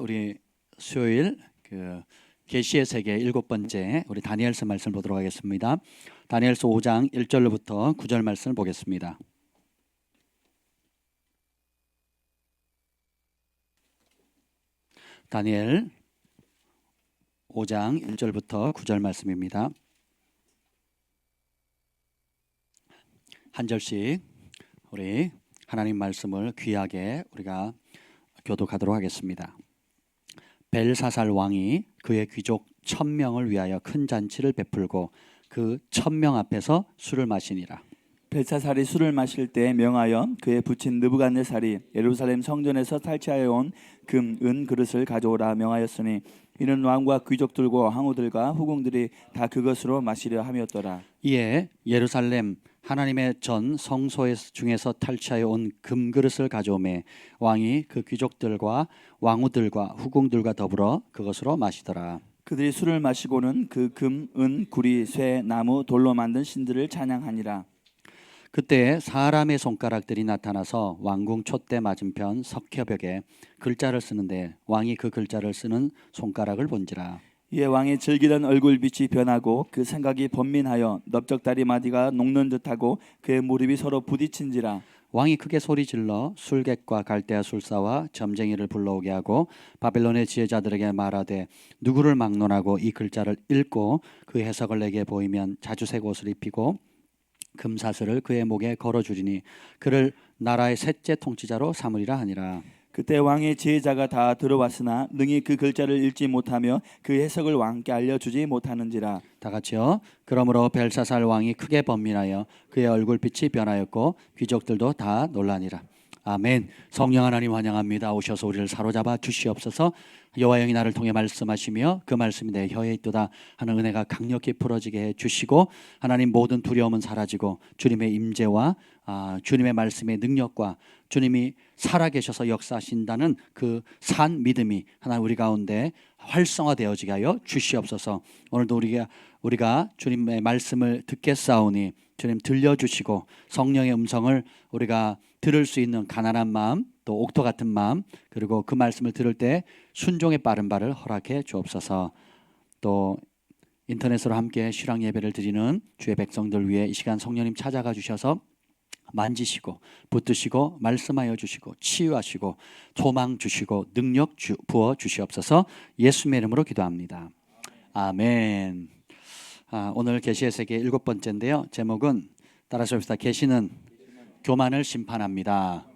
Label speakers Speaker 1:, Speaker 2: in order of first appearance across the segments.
Speaker 1: 우리 수요일 계시의 세계 7번째 우리 다니엘서 말씀을 보도록 하겠습니다. 다니엘서 5장 1절로부터 9절 말씀을 보겠습니다. 다니엘 5장 1절부터 9절 말씀입니다. 한 절씩 우리 하나님 말씀을 귀하게 우리가 교독하도록 하겠습니다. 벨사살 왕이 그의 귀족 1000명을 위하여 큰 잔치를 베풀고 그 1000명 앞에서 술을 마시니라.
Speaker 2: 벨사살이 술을 마실 때 명하여 그의 부친 느부갓네살이 예루살렘 성전에서 탈취하여 온 금, 은 그릇을 가져오라 명하였으니 이는 왕과 귀족들과 황후들과 후궁들이 다 그것으로 마시려 함이었더라.
Speaker 1: 이에 예루살렘 하나님의 전 성소 중에서 탈취하여 온 금그릇을 가져오매 왕이 그 귀족들과 왕후들과 후궁들과 더불어 그것으로 마시더라.
Speaker 2: 그들이 술을 마시고는 그 금, 은, 구리, 쇠, 나무, 돌로 만든 신들을 찬양하니라.
Speaker 1: 그때 사람의 손가락들이 나타나서 왕궁 촛대 맞은편 석회벽에 글자를 쓰는데 왕이 그 글자를 쓰는 손가락을 본지라.
Speaker 2: 이에 왕의 즐기던 얼굴빛이 변하고 그 생각이 번민하여 넓적다리 마디가 녹는 듯하고 그의 무릎이 서로 부딪힌지라.
Speaker 1: 왕이 크게 소리질러 술객과 갈대아 술사와 점쟁이를 불러오게 하고 바벨론의 지혜자들에게 말하되 누구를 막론하고 이 글자를 읽고 그 해석을 내게 보이면 자주색 옷을 입히고 금사슬을 그의 목에 걸어주리니 그를 나라의 셋째 통치자로 삼으리라 하니라.
Speaker 2: 그때 왕의 지혜자가 다 들어왔으나 능히 그 글자를 읽지 못하며 그 해석을 왕께 알려주지 못하는지라.
Speaker 1: 다 같이요. 그러므로 벨사살 왕이 크게 번민하여 그의 얼굴빛이 변하였고 귀족들도 다 놀라니라. 아멘. 성령 하나님 환영합니다. 오셔서 우리를 사로잡아 주시옵소서. 여호와 영이 나를 통해 말씀하시며 그 말씀이 내 혀에 있도다 하는 은혜가 강력히 풀어지게 해주시고 하나님 모든 두려움은 사라지고 주님의 임재와 주님의 말씀의 능력과 주님이 살아계셔서 역사하신다는 그 산 믿음이 하나님 우리 가운데 활성화되어지게 하여 주시옵소서. 오늘도 우리가 주님의 말씀을 듣겠사오니 주님 들려주시고 성령의 음성을 우리가 들을 수 있는 가난한 마음 또 옥토 같은 마음 그리고 그 말씀을 들을 때 순종의 빠른 발을 허락해 주옵소서. 또 인터넷으로 함께 실황 예배를 드리는 주의 백성들 위해 이 시간 성령님 찾아가 주셔서 만지시고 붙드시고 말씀하여 주시고 치유하시고 소망 주시고 능력 부어 주시옵소서. 예수님의 이름으로 기도합니다. 아멘. 오늘 계시의 세계 7번째인데요. 제목은 따라서 봅시다. 계시는 교만을 심판합니다.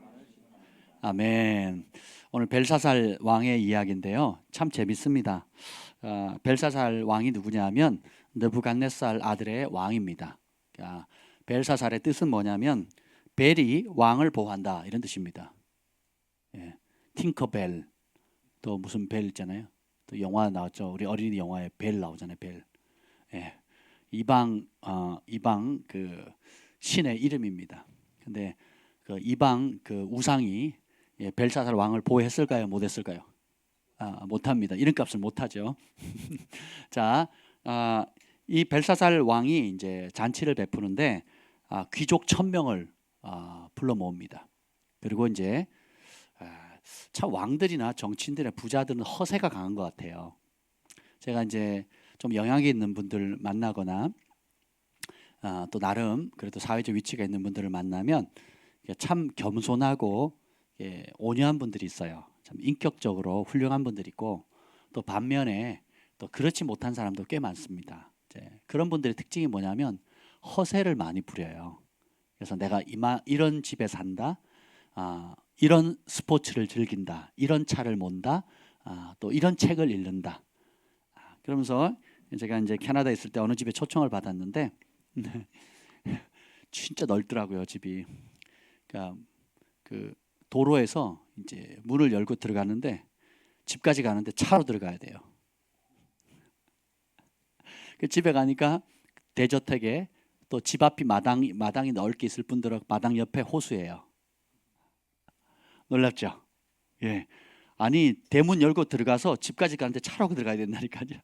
Speaker 1: 아멘. 오늘 벨사살 왕의 이야기인데요. 참 재밌습니다. 벨사살 왕이 누구냐면 느부갓네살 아들의 왕입니다. 벨사살의 뜻은 뭐냐면 벨이 왕을 보호한다 이런 뜻입니다. 팅커벨 또 무슨 벨 있잖아요. 또 영화 나왔죠. 우리 어린이 영화에 벨 나오잖아요. 벨. 이방 그 신의 이름입니다. 근데 그 이방 그 우상이 벨사살 왕을 보호했을까요? 못했을까요? 못합니다. 이름값을 못하죠. 자, 이 벨사살 왕이 이제 잔치를 베푸는데 귀족 1000명을 불러 모읍니다. 그리고 이제 참 왕들이나 정치인들의 부자들은 허세가 강한 것 같아요. 제가 이제 좀 영향이 있는 분들 만나거나 또 나름 그래도 사회적 위치가 있는 분들을 만나면 참 겸손하고 온유한 분들이 있어요. 참 인격적으로 훌륭한 분들이 있고 또 반면에 또 그렇지 못한 사람도 꽤 많습니다. 그런 분들의 특징이 뭐냐면 허세를 많이 부려요. 그래서 내가 이런 집에 산다, 이런 스포츠를 즐긴다, 이런 차를 몬다, 또 이런 책을 읽는다. 그러면서 제가 이제 캐나다에 있을 때 어느 집에 초청을 받았는데 진짜 넓더라고요 집이. 그러니까 그 도로에서 이제 문을 열고 들어가는데 집까지 가는데 차로 들어가야 돼요. 그 집에 가니까 대저택에 또 집 앞이 마당이 넓게 있을 뿐더러 마당 옆에 호수예요. 놀랍죠? 예. 아니 대문 열고 들어가서 집까지 가는데 차로 들어가야 된다니까요.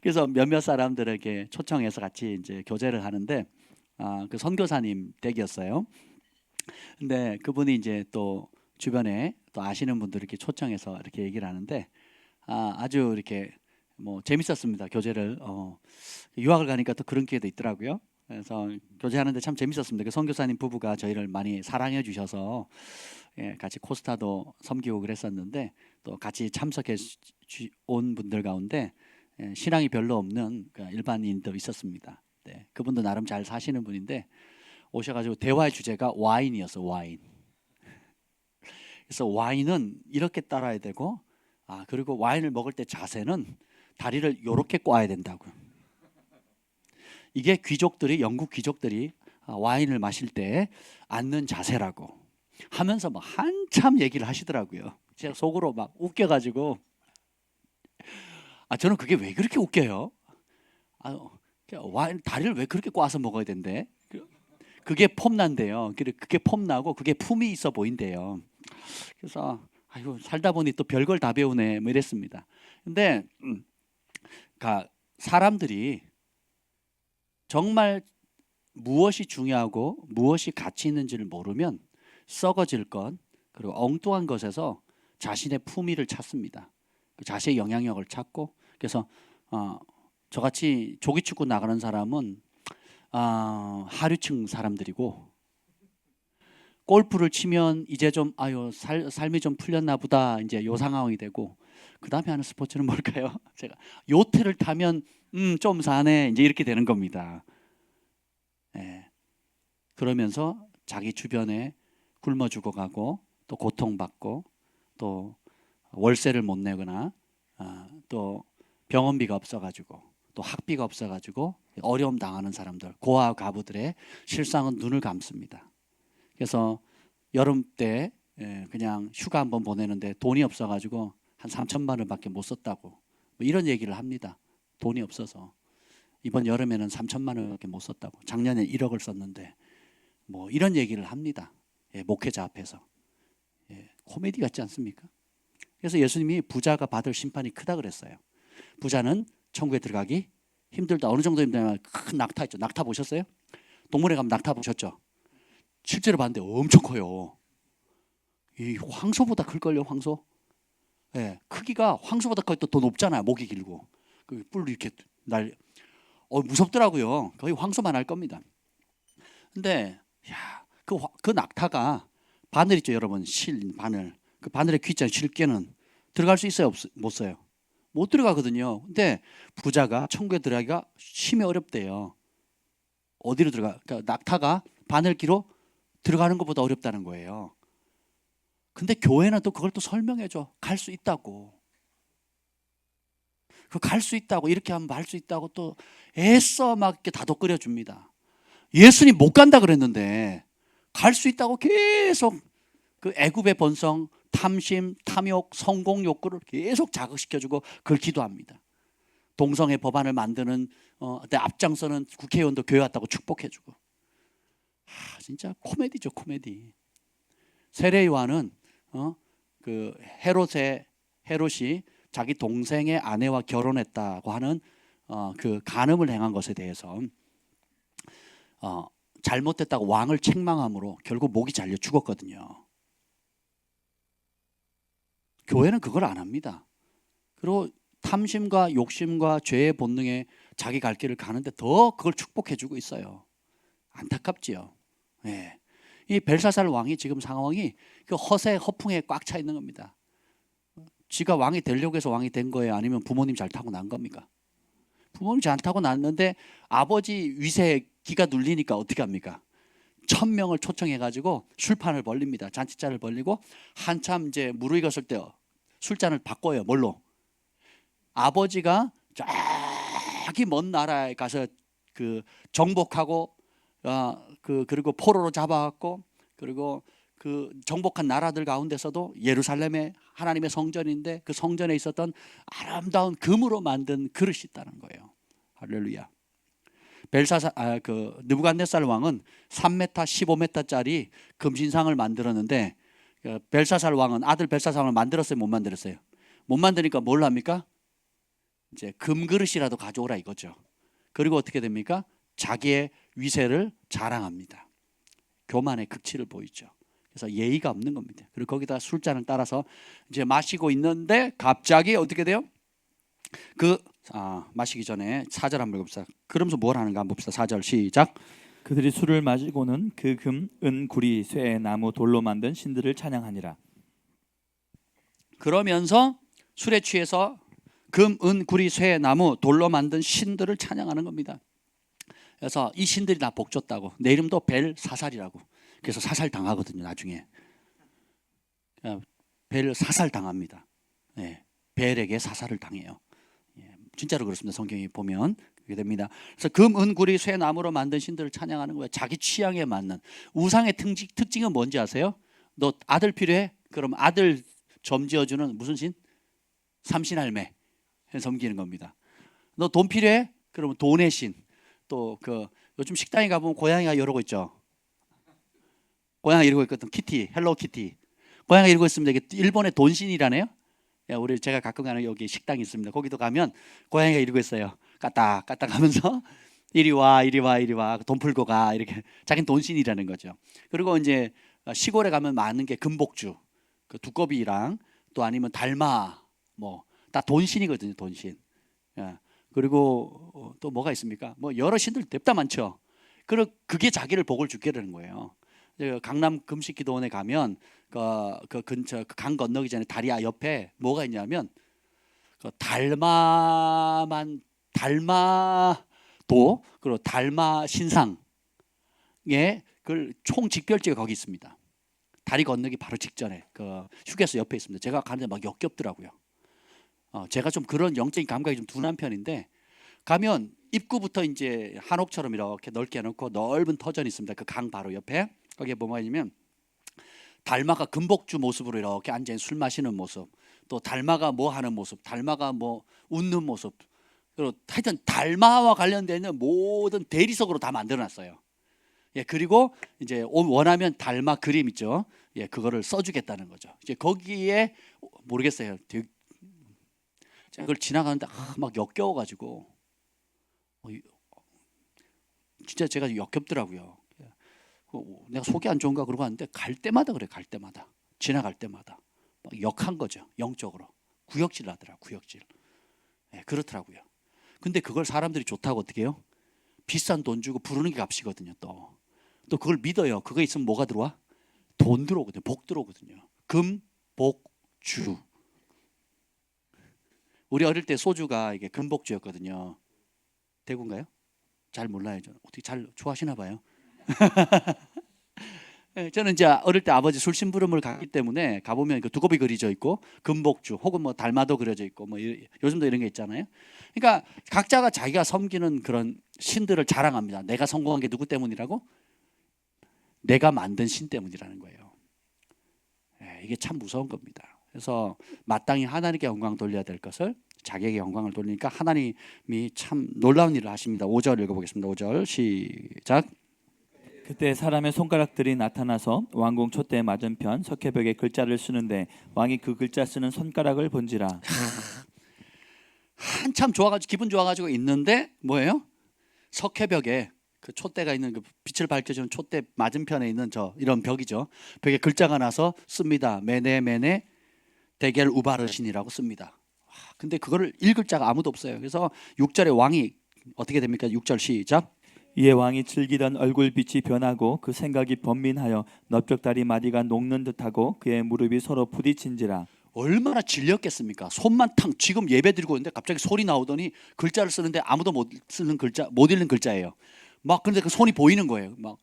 Speaker 1: 그래서 몇몇 사람들에게 초청해서 같이 이제 교제를 하는데 그 선교사님 댁이었어요. 근데 그분이 이제 또 주변에 또 아시는 분들 이렇게 초청해서 이렇게 얘기를 하는데 아주 이렇게 뭐 재밌었습니다. 교제를 유학을 가니까 또 그런 기회도 있더라고요. 그래서 교제하는데 참 재밌었습니다. 그 선교사님 부부가 저희를 많이 사랑해 주셔서 같이 코스타도 섬기고 그랬었는데 또 같이 참석해 온 분들 가운데 신앙이 별로 없는 일반인도 있었습니다. 네, 그분도 나름 잘 사시는 분인데 오셔가지고 대화의 주제가 와인이었어. 와인. 그래서 와인은 이렇게 따라야 되고 그리고 와인을 먹을 때 자세는 다리를 이렇게 꽈야 된다고. 이게 귀족들이 영국 귀족들이 와인을 마실 때 앉는 자세라고 하면서 막 한참 얘기를 하시더라고요. 제가 속으로 막 웃겨가지고 저는 그게 왜 그렇게 웃겨요? 와인 다리를 왜 그렇게 꽈서 먹어야 된대? 그게 폼난대요. 그게 폼나고 그게 품이 있어 보인대요. 그래서 아이고 살다 보니 또 별걸 다 배우네 뭐 이랬습니다. 근데 사람들이 정말 무엇이 중요하고 무엇이 가치 있는지를 모르면 썩어질 것 그리고 엉뚱한 것에서 자신의 품위를 찾습니다. 자신의 영향력을 찾고 그래서 저같이 조기축구 나가는 사람은 하류층 사람들이고 골프를 치면 이제 좀 삶이 좀 풀렸나 보다 이제 요 상황이 되고 그 다음에 하는 스포츠는 뭘까요? 제가 요트를 타면 좀 사네 이제 이렇게 되는 겁니다. 예. 그러면서 자기 주변에 굶어 죽어가고 또 고통받고 또 월세를 못 내거나 또 병원비가 없어가지고 또 학비가 없어가지고 어려움 당하는 사람들 고아 가부들의 실상은 눈을 감습니다. 그래서 여름 때 그냥 휴가 한번 보내는데 돈이 없어가지고 한 3천만 원밖에 못 썼다고 뭐 이런 얘기를 합니다. 돈이 없어서 이번 여름에는 3천만 원밖에 못 썼다고 작년에 1억을 썼는데 뭐 이런 얘기를 합니다. 목회자 앞에서 코미디 같지 않습니까? 그래서 예수님이 부자가 받을 심판이 크다 그랬어요. 부자는 천국에 들어가기 힘들다. 어느 정도 힘들냐면 큰 낙타 있죠. 낙타 보셨어요? 동물에 가면 낙타 보셨죠? 실제로 봤는데 엄청 커요. 이 황소보다 클걸요, 황소? 크기가 황소보다 거의 더 높잖아요. 목이 길고 그 뿔 이렇게 무섭더라고요. 거의 황소만 할 겁니다. 근데 그 낙타가 바늘 있죠, 여러분. 바늘. 그 바늘에 귀자 실게는 들어갈 수 있어요, 못 써요? 못 들어가거든요. 근데 부자가 천국에 들어가기가 심히 어렵대요. 어디로 들어가? 그러니까 낙타가 바늘기로 들어가는 것보다 어렵다는 거예요. 근데 교회는 또 그걸 또 설명해줘. 갈 수 있다고. 갈 수 있다고 이렇게 하면 할 수 있다고 또 애써 막 이렇게 다독거려 줍니다. 예수님 못 간다 그랬는데 갈 수 있다고 계속 그 애굽의 본성, 탐심, 탐욕, 성공 욕구를 계속 자극시켜주고 그걸 기도합니다. 동성애 법안을 만드는 앞장서는 국회의원도 교회 왔다고 축복해주고 진짜 코미디죠, 코미디. 세례 요한은 그 헤롯이 자기 동생의 아내와 결혼했다고 하는 그 간음을 행한 것에 대해서 잘못됐다고 왕을 책망함으로 결국 목이 잘려 죽었거든요. 교회는 그걸 안 합니다. 그리고 탐심과 욕심과 죄의 본능에 자기 갈 길을 가는데 더 그걸 축복해주고 있어요. 안타깝지요. 이 벨사살 왕이 지금 상황이 그 허세 허풍에 꽉 차 있는 겁니다. 지가 왕이 되려고 해서 왕이 된 거예요? 아니면 부모님 잘 타고 난 겁니까? 부모님 잘 타고 났는데 아버지 위세에 기가 눌리니까 어떻게 합니까? 1,000명을 초청해가지고 술판을 벌립니다. 잔치자를 벌리고 한참 이제 무르익었을 때 술잔을 바꿔요. 뭘로? 아버지가 저기 먼 나라에 가서 그 정복하고 그리고 포로로 잡아갖고 그리고 그 정복한 나라들 가운데서도 예루살렘의 하나님의 성전인데 그 성전에 있었던 아름다운 금으로 만든 그릇이 있다는 거예요. 할렐루야. 그 느부갓네살 왕은 3m, 15m짜리 금신상을 만들었는데 벨사살 왕은 아들 벨사살 왕을 만들었어요, 못 만들었어요? 못 만드니까 뭘 합니까? 이제 금그릇이라도 가져오라 이거죠. 그리고 어떻게 됩니까? 자기의 위세를 자랑합니다. 교만의 극치를 보이죠. 그래서 예의가 없는 겁니다. 그리고 거기다 술잔을 따라서 이제 마시고 있는데 갑자기 어떻게 돼요? 마시기 전에 4절 한번 읽읍시다. 그러면서 뭘 하는가 한번 봅시다. 4절 시작.
Speaker 2: 그들이 술을 마시고는 그 금, 은, 구리, 쇠, 나무, 돌로 만든 신들을 찬양하니라.
Speaker 1: 그러면서 술에 취해서 금, 은, 구리, 쇠, 나무, 돌로 만든 신들을 찬양하는 겁니다. 그래서 이 신들이 다 복줬다고. 내 이름도 벨사살이라고. 그래서 사살 당하거든요. 나중에 벨 사살 당합니다. 네, 벨에게 사살을 당해요. 진짜로 그렇습니다. 성경에 보면 그렇게 됩니다. 그래서 금, 은, 구리, 쇠, 나무로 만든 신들을 찬양하는 거예요. 자기 취향에 맞는. 우상의 특징은 뭔지 아세요? 너 아들 필요해? 그럼 아들 점지어주는 무슨 신? 삼신할매 섬기는 겁니다. 너 돈 필요해? 그러면 돈의 신. 또 요즘 식당에 가보면 고양이가 이러고 있죠. 고양이 이러고 있거든. 키티, 헬로 키티. 고양이 이러고 있습니다. 이게 일본의 돈신이라네요. 우리 제가 가끔 가는 여기 식당이 있습니다. 거기도 가면 고양이가 이러고 있어요. 까딱 하면서 이리 와 돈 풀고 가 이렇게. 자기는 돈신이라는 거죠. 그리고 이제 시골에 가면 많은 게 금복주, 그 두꺼비랑 또 아니면 달마 뭐 다 돈신이거든요. 돈신. 그리고 또 뭐가 있습니까? 뭐 여러 신들 냅다 많죠. 그게 자기를 복을 주게 되는 거예요. 강남 금식기도원에 가면 그 근처 강 건너기 전에 다리 옆에 뭐가 있냐면 달마도 그리고 달마 신상의 그 총 직별지가 거기 있습니다. 다리 건너기 바로 직전에 그 휴게소 옆에 있습니다. 제가 가는데 막 역겹더라고요. 제가 좀 그런 영적인 감각이 좀 둔한 편인데 가면 입구부터 이제 한옥처럼 이렇게 넓게 해놓고 넓은 터전이 있습니다. 그 강 바로 옆에. 거기에 뭐가 있냐면 달마가 금복주 모습으로 이렇게 앉아 술 마시는 모습, 또 달마가 뭐 하는 모습, 달마가 뭐 웃는 모습, 그리고 하여튼 달마와 관련되어 있는 모든 대리석으로 다 만들어놨어요. 그리고 이제 원하면 달마 그림 있죠. 그거를 써주겠다는 거죠. 이제 거기에 모르겠어요. 제가 그걸 지나가는데 막 역겨워가지고 진짜 제가 역겹더라고요. 내가 속이 안 좋은가 그러고 하는데 갈 때마다 그래. 갈 때마다 지나갈 때마다 막 역한 거죠. 영적으로 구역질 하더라. 구역질. 그렇더라고요. 근데 그걸 사람들이 좋다고 어떻게 해요? 비싼 돈 주고 부르는 게 값이거든요. 또 그걸 믿어요. 그거 있으면 뭐가 들어와? 돈 들어오거든요. 복 들어오거든요. 금, 복, 주. 우리 어릴 때 소주가 이게 금복주였거든요. 대구인가요? 잘 몰라요. 저는. 어떻게 잘 좋아하시나 봐요. 저는 이제 어릴 때 아버지 술심부름을 갔기 때문에 가보면 그 두꺼비 그려져 있고 금복주 혹은 뭐 달마도 그려져 있고 뭐 요즘도 이런 게 있잖아요. 그러니까 각자가 자기가 섬기는 그런 신들을 자랑합니다. 내가 성공한 게 누구 때문이라고? 내가 만든 신 때문이라는 거예요. 이게 참 무서운 겁니다. 그래서 마땅히 하나님께 영광 돌려야 될 것을 자기에게 영광을 돌리니까 하나님이 참 놀라운 일을 하십니다. 5절 읽어보겠습니다. 5절 시작.
Speaker 2: 그때 사람의 손가락들이 나타나서 왕궁 촛대 맞은편 석회벽에 글자를 쓰는데 왕이 그 글자 쓰는 손가락을 본지라.
Speaker 1: 한참 좋아가지고 기분 좋아가지고 있는데 뭐예요? 석회벽에 그 촛대가 있는 그 빛을 밝혀주는 촛대 맞은편에 있는 이런 벽이죠. 벽에 글자가 나서 씁니다. 메네 데겔 우바르신이라고 씁니다. 근데 그거를 읽을 자가 아무도 없어요. 그래서 6절에 왕이 어떻게 됩니까? 6절 시작.
Speaker 2: 이에 왕이 즐기던 얼굴빛이 변하고 그 생각이 번민하여 넓적다리 마디가 녹는 듯하고 그의 무릎이 서로 부딪힌지라.
Speaker 1: 얼마나 질렸겠습니까? 손만 탕 지금 예배 드리고 있는데 갑자기 소리 나오더니 글자를 쓰는데 아무도 못 읽는 글자예요. 막 근데 그 손이 보이는 거예요. 막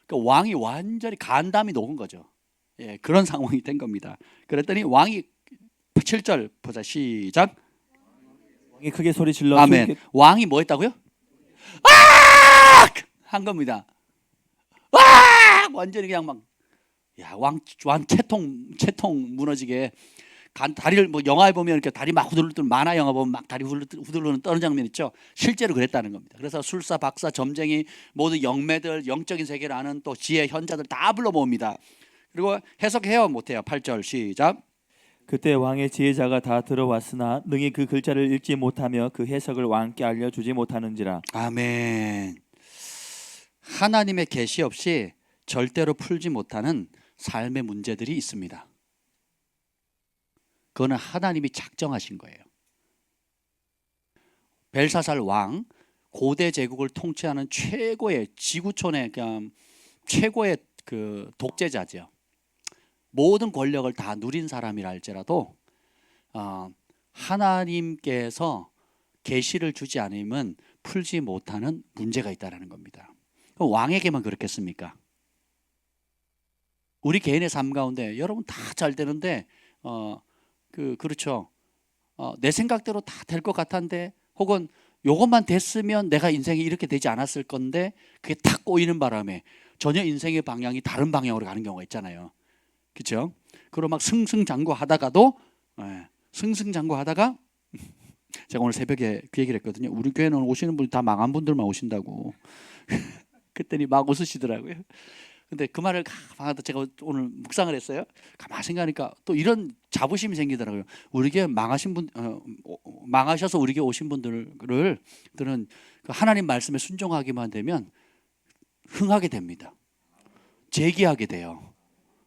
Speaker 1: 그러니까 왕이 완전히 간담이 녹은 거죠. 그런 상황이 된 겁니다. 그랬더니 왕이 7절 보자 시작.
Speaker 2: 왕이 크게 소리 질러
Speaker 1: 아멘. 왕이 뭐 했다고요? 한 겁니다. 완전히 그냥 막 왕 채통 무너지게 다리를 뭐 영화에 보면 이렇게 다리 막 후들후들 만화 영화 보면 막 다리 후들후들 떠는 장면 있죠. 실제로 그랬다는 겁니다. 그래서 술사, 박사, 점쟁이 모두 영매들 영적인 세계를 아는 또 지혜 현자들 다 불러 모읍니다. 그리고 해석해요 못해요. 8절 시작.
Speaker 2: 그때 왕의 지혜자가 다 들어왔으나 능히 그 글자를 읽지 못하며 그 해석을 왕께 알려주지 못하는지라.
Speaker 1: 아멘. 하나님의 계시 없이 절대로 풀지 못하는 삶의 문제들이 있습니다. 그거는 하나님이 작정하신 거예요. 벨사살 왕, 고대 제국을 통치하는 최고의 지구촌의 그냥 최고의 그 독재자죠. 모든 권력을 다 누린 사람이라 할지라도 하나님께서 계시를 주지 않으면 풀지 못하는 문제가 있다는 겁니다. 왕에게만 그렇겠습니까? 우리 개인의 삶 가운데 여러분 다 잘 되는데 그렇죠. 내 생각대로 다 될 것 같았는데 혹은 요것만 됐으면 내가 인생이 이렇게 되지 않았을 건데 그게 탁 꼬이는 바람에 전혀 인생의 방향이 다른 방향으로 가는 경우가 있잖아요. 그렇죠? 그리고 막 승승장구하다가도 승승장구하다가 제가 오늘 새벽에 그 얘기를 했거든요. 우리 교회는 오시는 분이 다 망한 분들만 오신다고. 그랬더니 막 웃으시더라고요. 근데 그 말을 가만히 제가 오늘 묵상을 했어요. 가만히 생각하니까 또 이런 자부심이 생기더라고요. 우리 교회 망하신 분, 망하셔서 우리 교회 오신 분들은 하나님 말씀에 순종하기만 되면 흥하게 됩니다. 재기하게 돼요.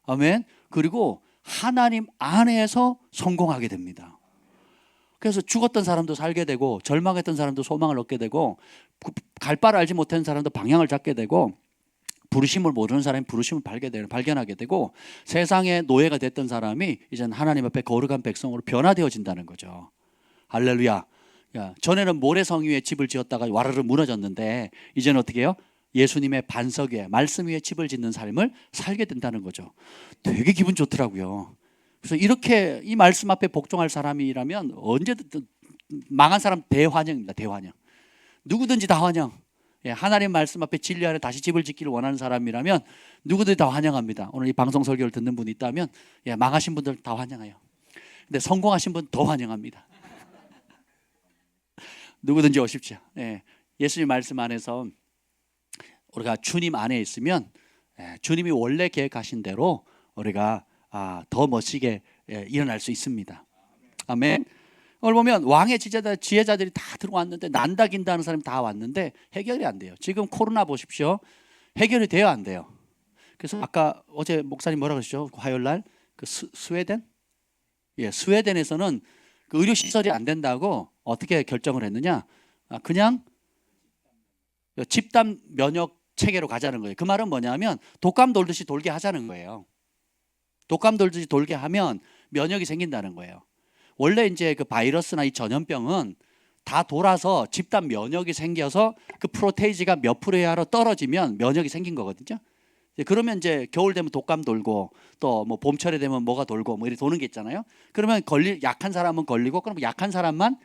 Speaker 1: 아멘. 그리고 하나님 안에서 성공하게 됩니다. 그래서 죽었던 사람도 살게 되고 절망했던 사람도 소망을 얻게 되고 갈 바를 알지 못한 사람도 방향을 잡게 되고 부르심을 모르는 사람이 부르심을 발견하게 되고 세상의 노예가 됐던 사람이 이제는 하나님 앞에 거룩한 백성으로 변화되어진다는 거죠. 할렐루야. 전에는 모래성 위에 집을 지었다가 와르르 무너졌는데 이제는 어떻게 해요? 예수님의 반석 위에 말씀 위에 집을 짓는 삶을 살게 된다는 거죠. 되게 기분 좋더라고요. 그래서 이렇게 이 말씀 앞에 복종할 사람이라면 언제든 망한 사람 대환영입니다. 대환영. 누구든지 다 환영. 하나님 말씀 앞에 진리 안에 다시 집을 짓기를 원하는 사람이라면 누구든지 다 환영합니다. 오늘 이 방송 설교를 듣는 분이 있다면 망하신 분들 다 환영해요. 근데 성공하신 분 더 환영합니다. 누구든지 오십시오. 예수님 말씀 안에서 우리가 주님 안에 있으면 주님이 원래 계획하신 대로 우리가 더 멋지게 일어날 수 있습니다. 아멘. 오늘 보면 왕의 지혜자들이 다 들어왔는데 난다 긴다 하는 사람이 다 왔는데 해결이 안 돼요. 지금 코로나 보십시오. 해결이 돼야 안 돼요. 그래서 아까 어제 목사님 뭐라 그러셨죠? 화요일 날 그 스웨덴? 스웨덴에서는 그 의료 시설이 안 된다고 어떻게 결정을 했느냐? 그냥 집단 면역 체계로 가자는 거예요. 그 말은 뭐냐면 독감 돌듯이 돌게 하자는 거예요. 독감 돌듯이 돌게 하면 면역이 생긴다는 거예요. 원래 이제 그 바이러스나 이 전염병은 다 돌아서 집단 면역이 생겨서 그 프로테이지가 몇 프로이하로 떨어지면 면역이 생긴 거거든요. 그러면 이제 겨울 되면 독감 돌고 또 뭐 봄철에 되면 뭐가 돌고 뭐 이렇게 도는 게 있잖아요. 그러면 약한 사람은 걸리고 그럼 약한 사람만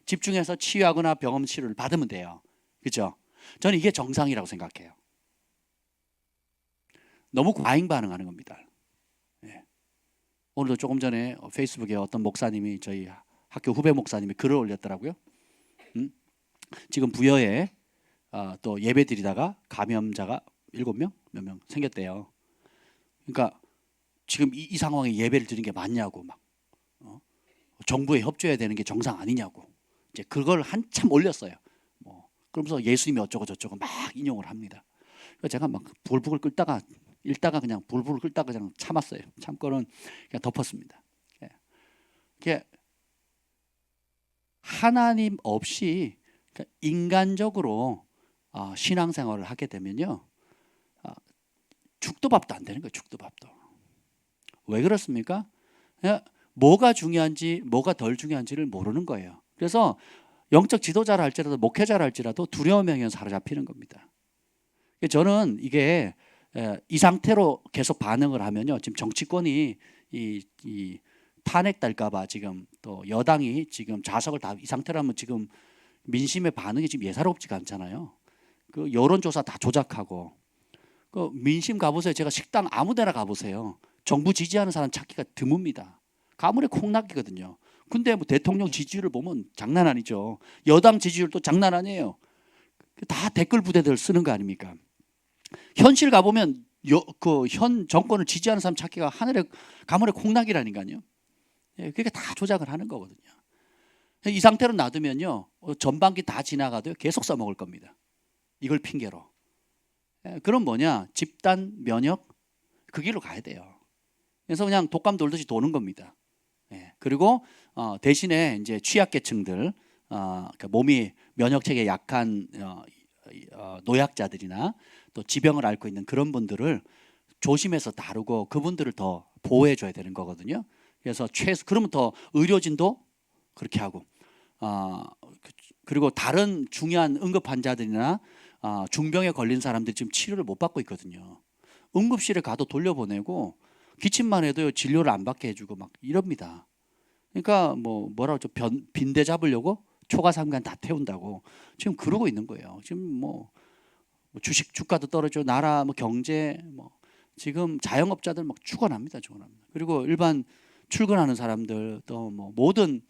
Speaker 1: 집중해서 치유하거나 병원 치료를 받으면 돼요. 그렇죠? 저는 이게 정상이라고 생각해요. 너무 과잉 반응하는 겁니다. 오늘도 조금 전에 페이스북에 어떤 목사님이 저희 학교 후배 목사님이 글을 올렸더라고요. 지금 부여에 또 예배 드리다가 감염자가 7명? 몇 명 생겼대요. 그러니까 지금 이 상황에 예배를 드리는 게 맞냐고 막 정부에 협조해야 되는 게 정상 아니냐고 이제 그걸 한참 올렸어요. 그러면서 예수님이 어쩌고 저쩌고 막 인용을 합니다. 그래서 제가 막 불불 끓다가 읽다가 그냥 불불 끓다가 그냥 참았어요. 참고는 그냥 덮었습니다. 하나님 없이 인간적으로 신앙생활을 하게 되면요 죽도 밥도 안 되는 거예요. 죽도 밥도. 왜 그렇습니까? 뭐가 중요한지 뭐가 덜 중요한지를 모르는 거예요. 그래서 영적 지도자라 할지라도 목회자라 할지라도 두려움에 사로잡히는 겁니다. 저는 이게 이 상태로 계속 반응을 하면요 지금 정치권이 이 탄핵될까봐 지금 또 여당이 지금 좌석을 다 이 상태로 하면 지금 민심의 반응이 지금 예사롭지가 않잖아요. 그 여론조사 다 조작하고 그 민심 가보세요. 제가 식당 아무데나 가보세요. 정부 지지하는 사람 찾기가 드뭅니다. 가물에 콩나기거든요. 근데 뭐 대통령 지지율을 보면 장난 아니죠. 여당 지지율도 장난 아니에요. 다 댓글 부대들 쓰는 거 아닙니까? 현실 가보면 그 현 정권을 지지하는 사람 찾기가 하늘에 가물에 콩나기라니까요. 그러니까 다 조작을 하는 거거든요. 이 상태로 놔두면요 전반기 다 지나가도 계속 써먹을 겁니다. 이걸 핑계로. 그럼 뭐냐 집단 면역 그 길로 가야 돼요. 그래서 그냥 독감 돌듯이 도는 겁니다. 예. 그리고 대신에 이제 취약계층들, 그러니까 몸이 면역체계 약한 노약자들이나 또 지병을 앓고 있는 그런 분들을 조심해서 다루고 그분들을 더 보호해줘야 되는 거거든요. 그래서 그러면 더 의료진도 그렇게 하고, 그리고 다른 중요한 응급 환자들이나 중병에 걸린 사람들이 지금 치료를 못 받고 있거든요. 응급실에 가도 돌려보내고 기침만 해도 진료를 안 받게 해주고 막 이럽니다. 그러니까 뭐라고 저 빈대 잡으려고 초과상간 다 태운다고 지금 그러고 있는 거예요. 지금 뭐 주식 주가도 떨어져, 나라 경제 지금 자영업자들 막 죽어납니다. 그리고 일반 출근하는 사람들 또 모든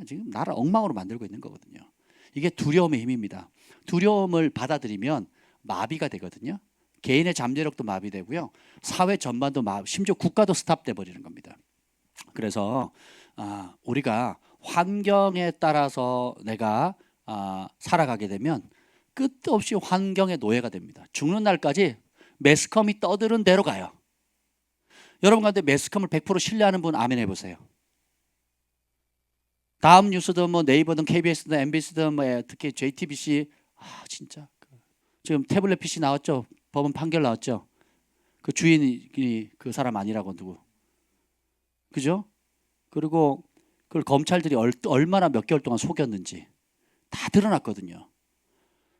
Speaker 1: 지금 나라 엉망으로 만들고 있는 거거든요. 이게 두려움의 힘입니다. 두려움을 받아들이면 마비가 되거든요. 개인의 잠재력도 마비되고요. 사회 전반도 심지어 국가도 스탑돼 버리는 겁니다. 그래서 우리가 환경에 따라서 내가 살아가게 되면 끝도 없이 환경의 노예가 됩니다. 죽는 날까지 매스컴이 떠드는 대로 가요. 여러분 가운데 매스컴을 100% 신뢰하는 분 아멘 해보세요. 다음 뉴스든 네이버든 KBS든 MBC든 특히 JTBC 진짜 지금 태블릿 PC 나왔죠? 법원 판결 나왔죠? 그 주인이 그 사람 아니라고 누구? 그죠? 그리고 그걸 검찰들이 얼마나 몇 개월 동안 속였는지 다 드러났거든요.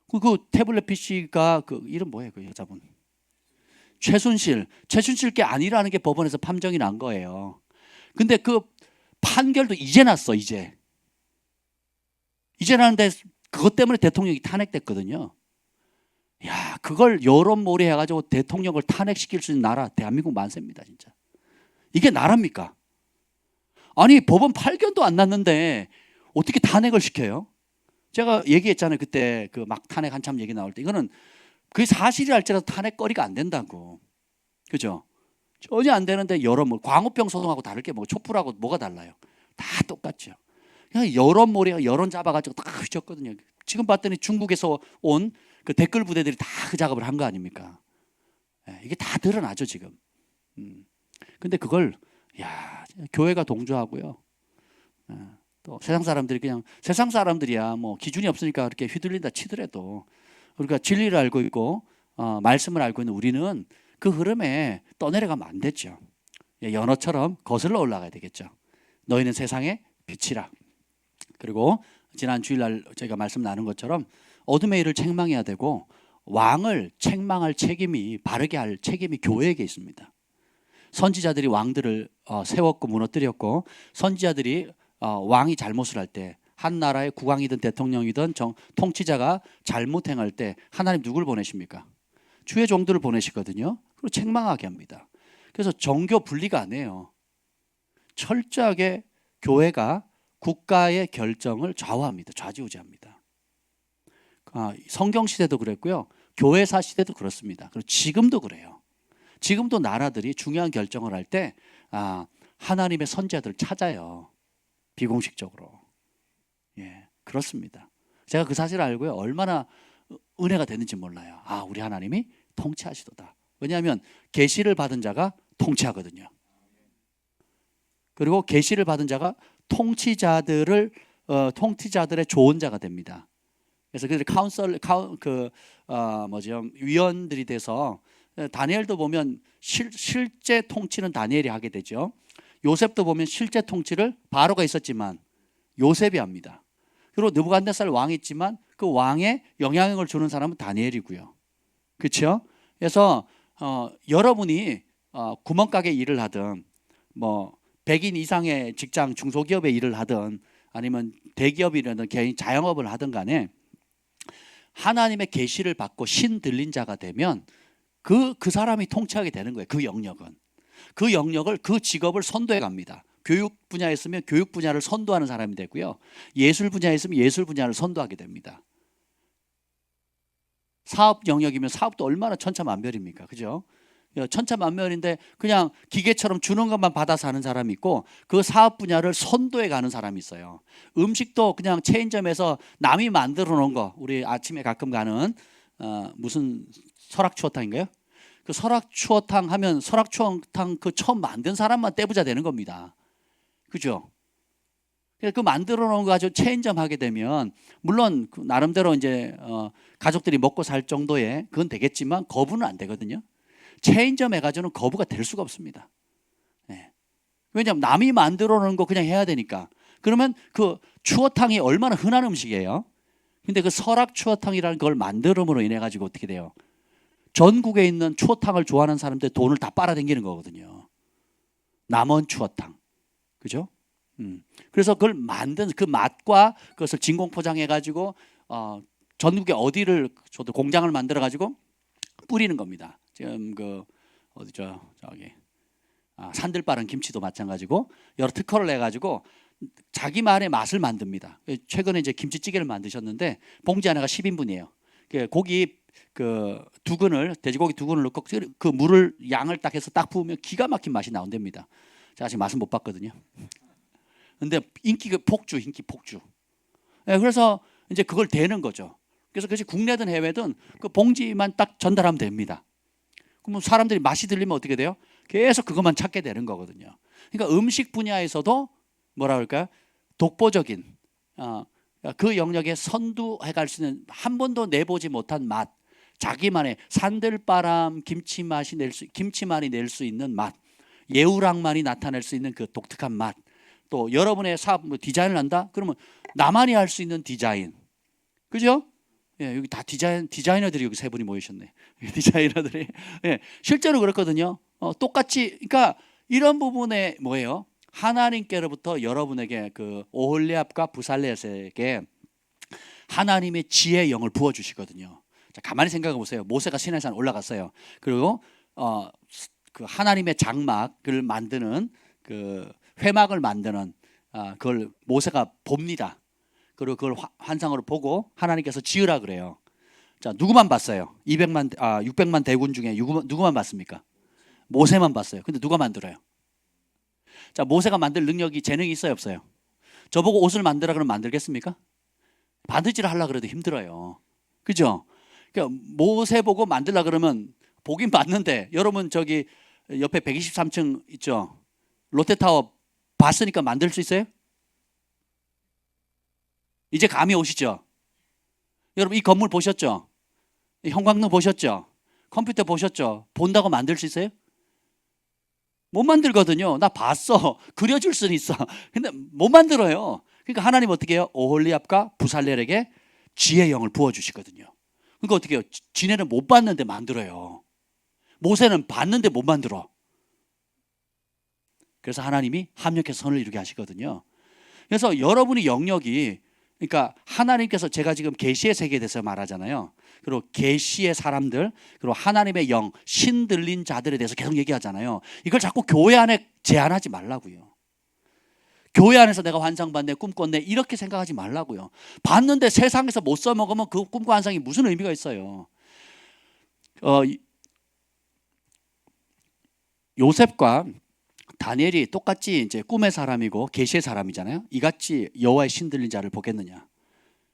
Speaker 1: 그 태블릿 PC가 그 이름 뭐예요? 그 여자분 최순실 게 아니라는 게 법원에서 판정이 난 거예요. 근데 그 판결도 이제 났어. 이제 나는데 그것 때문에 대통령이 탄핵됐거든요. 야, 그걸 여론몰이 해가지고 대통령을 탄핵시킬 수 있는 나라 대한민국 만세입니다. 진짜 이게 나라입니까? 아니 법원 판결도 안 났는데 어떻게 탄핵을 시켜요? 제가 얘기했잖아요. 그때 그 막 탄핵 한참 얘기 나올 때 이거는 그게 사실이 할지라도 탄핵거리가 안 된다고. 그죠? 전혀 안 되는데 여론몰이, 광우병 소송하고 다를 게 촛불하고 뭐가 달라요? 다 똑같죠. 그냥 여론몰이가 여론 잡아가지고 다 휘쳤거든요. 지금 봤더니 중국에서 온 그 댓글 부대들이 다 그 작업을 한 거 아닙니까? 이게 다 드러나죠 지금. 근데 그걸 교회가 동조하고요. 또 세상 사람들이 그냥 세상 사람들이야 기준이 없으니까 그렇게 휘둘린다 치더라도 우리가 진리를 알고 있고 말씀을 알고 있는 우리는 그 흐름에 떠내려가면 안 되죠. 연어처럼 거슬러 올라가야 되겠죠. 너희는 세상의 빛이라. 그리고 지난 주일날 제가 말씀 나눈 것처럼 어둠의 일을 책망해야 되고 왕을 책망할 책임이, 바르게 할 책임이 교회에게 있습니다. 선지자들이 왕들을 세웠고 무너뜨렸고, 선지자들이 왕이 잘못을 할 때, 한 나라의 국왕이든 대통령이든 통치자가 잘못 행할 때 하나님 누굴 보내십니까? 주의 종들을 보내시거든요. 그리고 책망하게 합니다. 그래서 정교 분리가 안 해요. 철저하게 교회가 국가의 결정을 좌우합니다. 좌지우지합니다. 성경 시대도 그랬고요. 교회사 시대도 그렇습니다. 그리고 지금도 그래요. 지금도 나라들이 중요한 결정을 할 때 하나님의 선지자들을 찾아요. 비공식적으로. 그렇습니다. 제가 그 사실을 알고요. 얼마나 은혜가 되는지 몰라요. 우리 하나님이 통치하시도다. 왜냐하면 계시를 받은 자가 통치하거든요. 그리고 계시를 받은 자가 통치자들의 조언자가 됩니다. 그래서 그들이 위원들이 돼서 다니엘도 보면 실제 통치는 다니엘이 하게 되죠. 요셉도 보면 실제 통치를 바로가 있었지만 요셉이 합니다. 그리고 느부갓네살 왕이 있지만 그 왕에 영향력을 주는 사람은 다니엘이고요. 그렇죠? 그래서 여러분이 구멍가게 일을 하든 백인 이상의 직장 중소기업에 일을 하든 아니면 대기업이라든 개인 자영업을 하든 간에 하나님의 계시를 받고 신 들린 자가 되면 그 사람이 통치하게 되는 거예요. 그 영역은. 그 영역을, 그 직업을 선도해 갑니다. 교육 분야에 있으면 교육 분야를 선도하는 사람이 되고요. 예술 분야에 있으면 예술 분야를 선도하게 됩니다. 사업 영역이면 사업도 얼마나 천차만별입니까? 그죠? 천차만별인데 그냥 기계처럼 주는 것만 받아서 하는 사람이 있고 그 사업 분야를 선도해 가는 사람이 있어요. 음식도 그냥 체인점에서 남이 만들어 놓은 거, 우리 아침에 가끔 가는 무슨 설악추어탕인가요? 그 설악추어탕 하면 설악추어탕 그 처음 만든 사람만 떼부자 되는 겁니다. 그죠? 그 만들어 놓은 거 가지고 체인점 하게 되면 물론 그 나름대로 이제 가족들이 먹고 살 정도의 그건 되겠지만 거부는 안 되거든요. 체인점 해가지고는 거부가 될 수가 없습니다. 네. 왜냐하면 남이 만들어 놓은 거 그냥 해야 되니까. 그러면 그 추어탕이 얼마나 흔한 음식이에요. 근데 그 설악추어탕이라는 걸 만들음으로 인해 가지고 어떻게 돼요? 전국에 있는 추어탕을 좋아하는 사람들 돈을 다 빨아당기는 거거든요. 남원 추어탕, 그죠? 그래서 그걸 만든 그 맛과 그것을 진공 포장해 가지고 전국에 어디를 저도 공장을 만들어 가지고 뿌리는 겁니다. 지금 그 어디죠? 저기 산들바른 김치도 마찬가지고 여러 특허를 내 가지고 자기만의 맛을 만듭니다. 최근에 이제 김치찌개를 만드셨는데 봉지 하나가 10인분이에요. 고기 그 두근을 돼지고기 두근을 넣고 그 물을 양을 딱 해서 딱 부으면 기가 막힌 맛이 나온답니다. 제가 아직 맛은 못 봤거든요. 근데 인기 폭주. 그래서 이제 그걸 대는 거죠. 그래서 그것이 국내든 해외든 그 봉지만 딱 전달하면 됩니다. 그러면 사람들이 맛이 들리면 어떻게 돼요? 계속 그것만 찾게 되는 거거든요. 그러니까 음식 분야에서도 뭐라 그럴까요? 독보적인 그 영역에 선두해 갈 수 있는 한 번도 내보지 못한 맛, 자기만의 산들바람 김치만이 낼 수 있는 맛, 예우랑만이 나타낼 수 있는 그 독특한 맛, 또 여러분의 사업 디자인을 한다? 그러면 나만이 할 수 있는 디자인, 그죠? 예, 여기 다 디자이너들이 여기 세 분이 모이셨네. 디자이너들이 실제로 그렇거든요. 똑같이 그러니까 이런 부분에 뭐예요? 하나님께로부터 여러분에게 그 오홀리압과 부살렛에게 하나님의 지혜의 영을 부어 주시거든요. 자, 가만히 생각해 보세요. 모세가 시내산 올라갔어요. 그리고 그 하나님의 장막을 만드는 그 회막을 만드는 그걸 모세가 봅니다. 그리고 그걸 환상으로 보고 하나님께서 지으라 그래요. 자, 누구만 봤어요? 600만 대군 중에 누구만 봤습니까? 모세만 봤어요. 근데 누가 만들어요? 자, 모세가 만들 능력이 재능이 있어요, 없어요? 저보고 옷을 만들라 그러면 만들겠습니까? 바느질을 하려고 그래도 힘들어요. 그죠? 그러니까 모세 보고 만들라 그러면 보긴 봤는데 여러분 저기 옆에 123층 있죠? 롯데타워 봤으니까 만들 수 있어요? 이제 감이 오시죠? 여러분 이 건물 보셨죠? 이 형광등 보셨죠? 컴퓨터 보셨죠? 본다고 만들 수 있어요? 못 만들거든요. 나 봤어. 그려줄 수는 있어. 근데 못 만들어요. 그러니까 하나님 어떻게 해요? 오홀리압과 부살렐에게 지혜의 영을 부어주시거든요. 그러니까 어떻게 해요? 지네는 못 봤는데 만들어요. 모세는 봤는데 못 만들어. 그래서 하나님이 합력해서 선을 이루게 하시거든요. 그래서 여러분의 영역이 그러니까 하나님께서 제가 지금 계시의 세계에 대해서 말하잖아요. 그리고 계시의 사람들, 그리고 하나님의 영, 신 들린 자들에 대해서 계속 얘기하잖아요. 이걸 자꾸 교회 안에 제한하지 말라고요. 교회 안에서 내가 환상 봤네, 꿈 꿨네 이렇게 생각하지 말라고요. 봤는데 세상에서 못 써먹으면 그 꿈과 환상이 무슨 의미가 있어요. 요셉과 다니엘이 똑같이 이제 꿈의 사람이고 계시의 사람이잖아요. 이같이 여호와의 신 들린 자를 보겠느냐.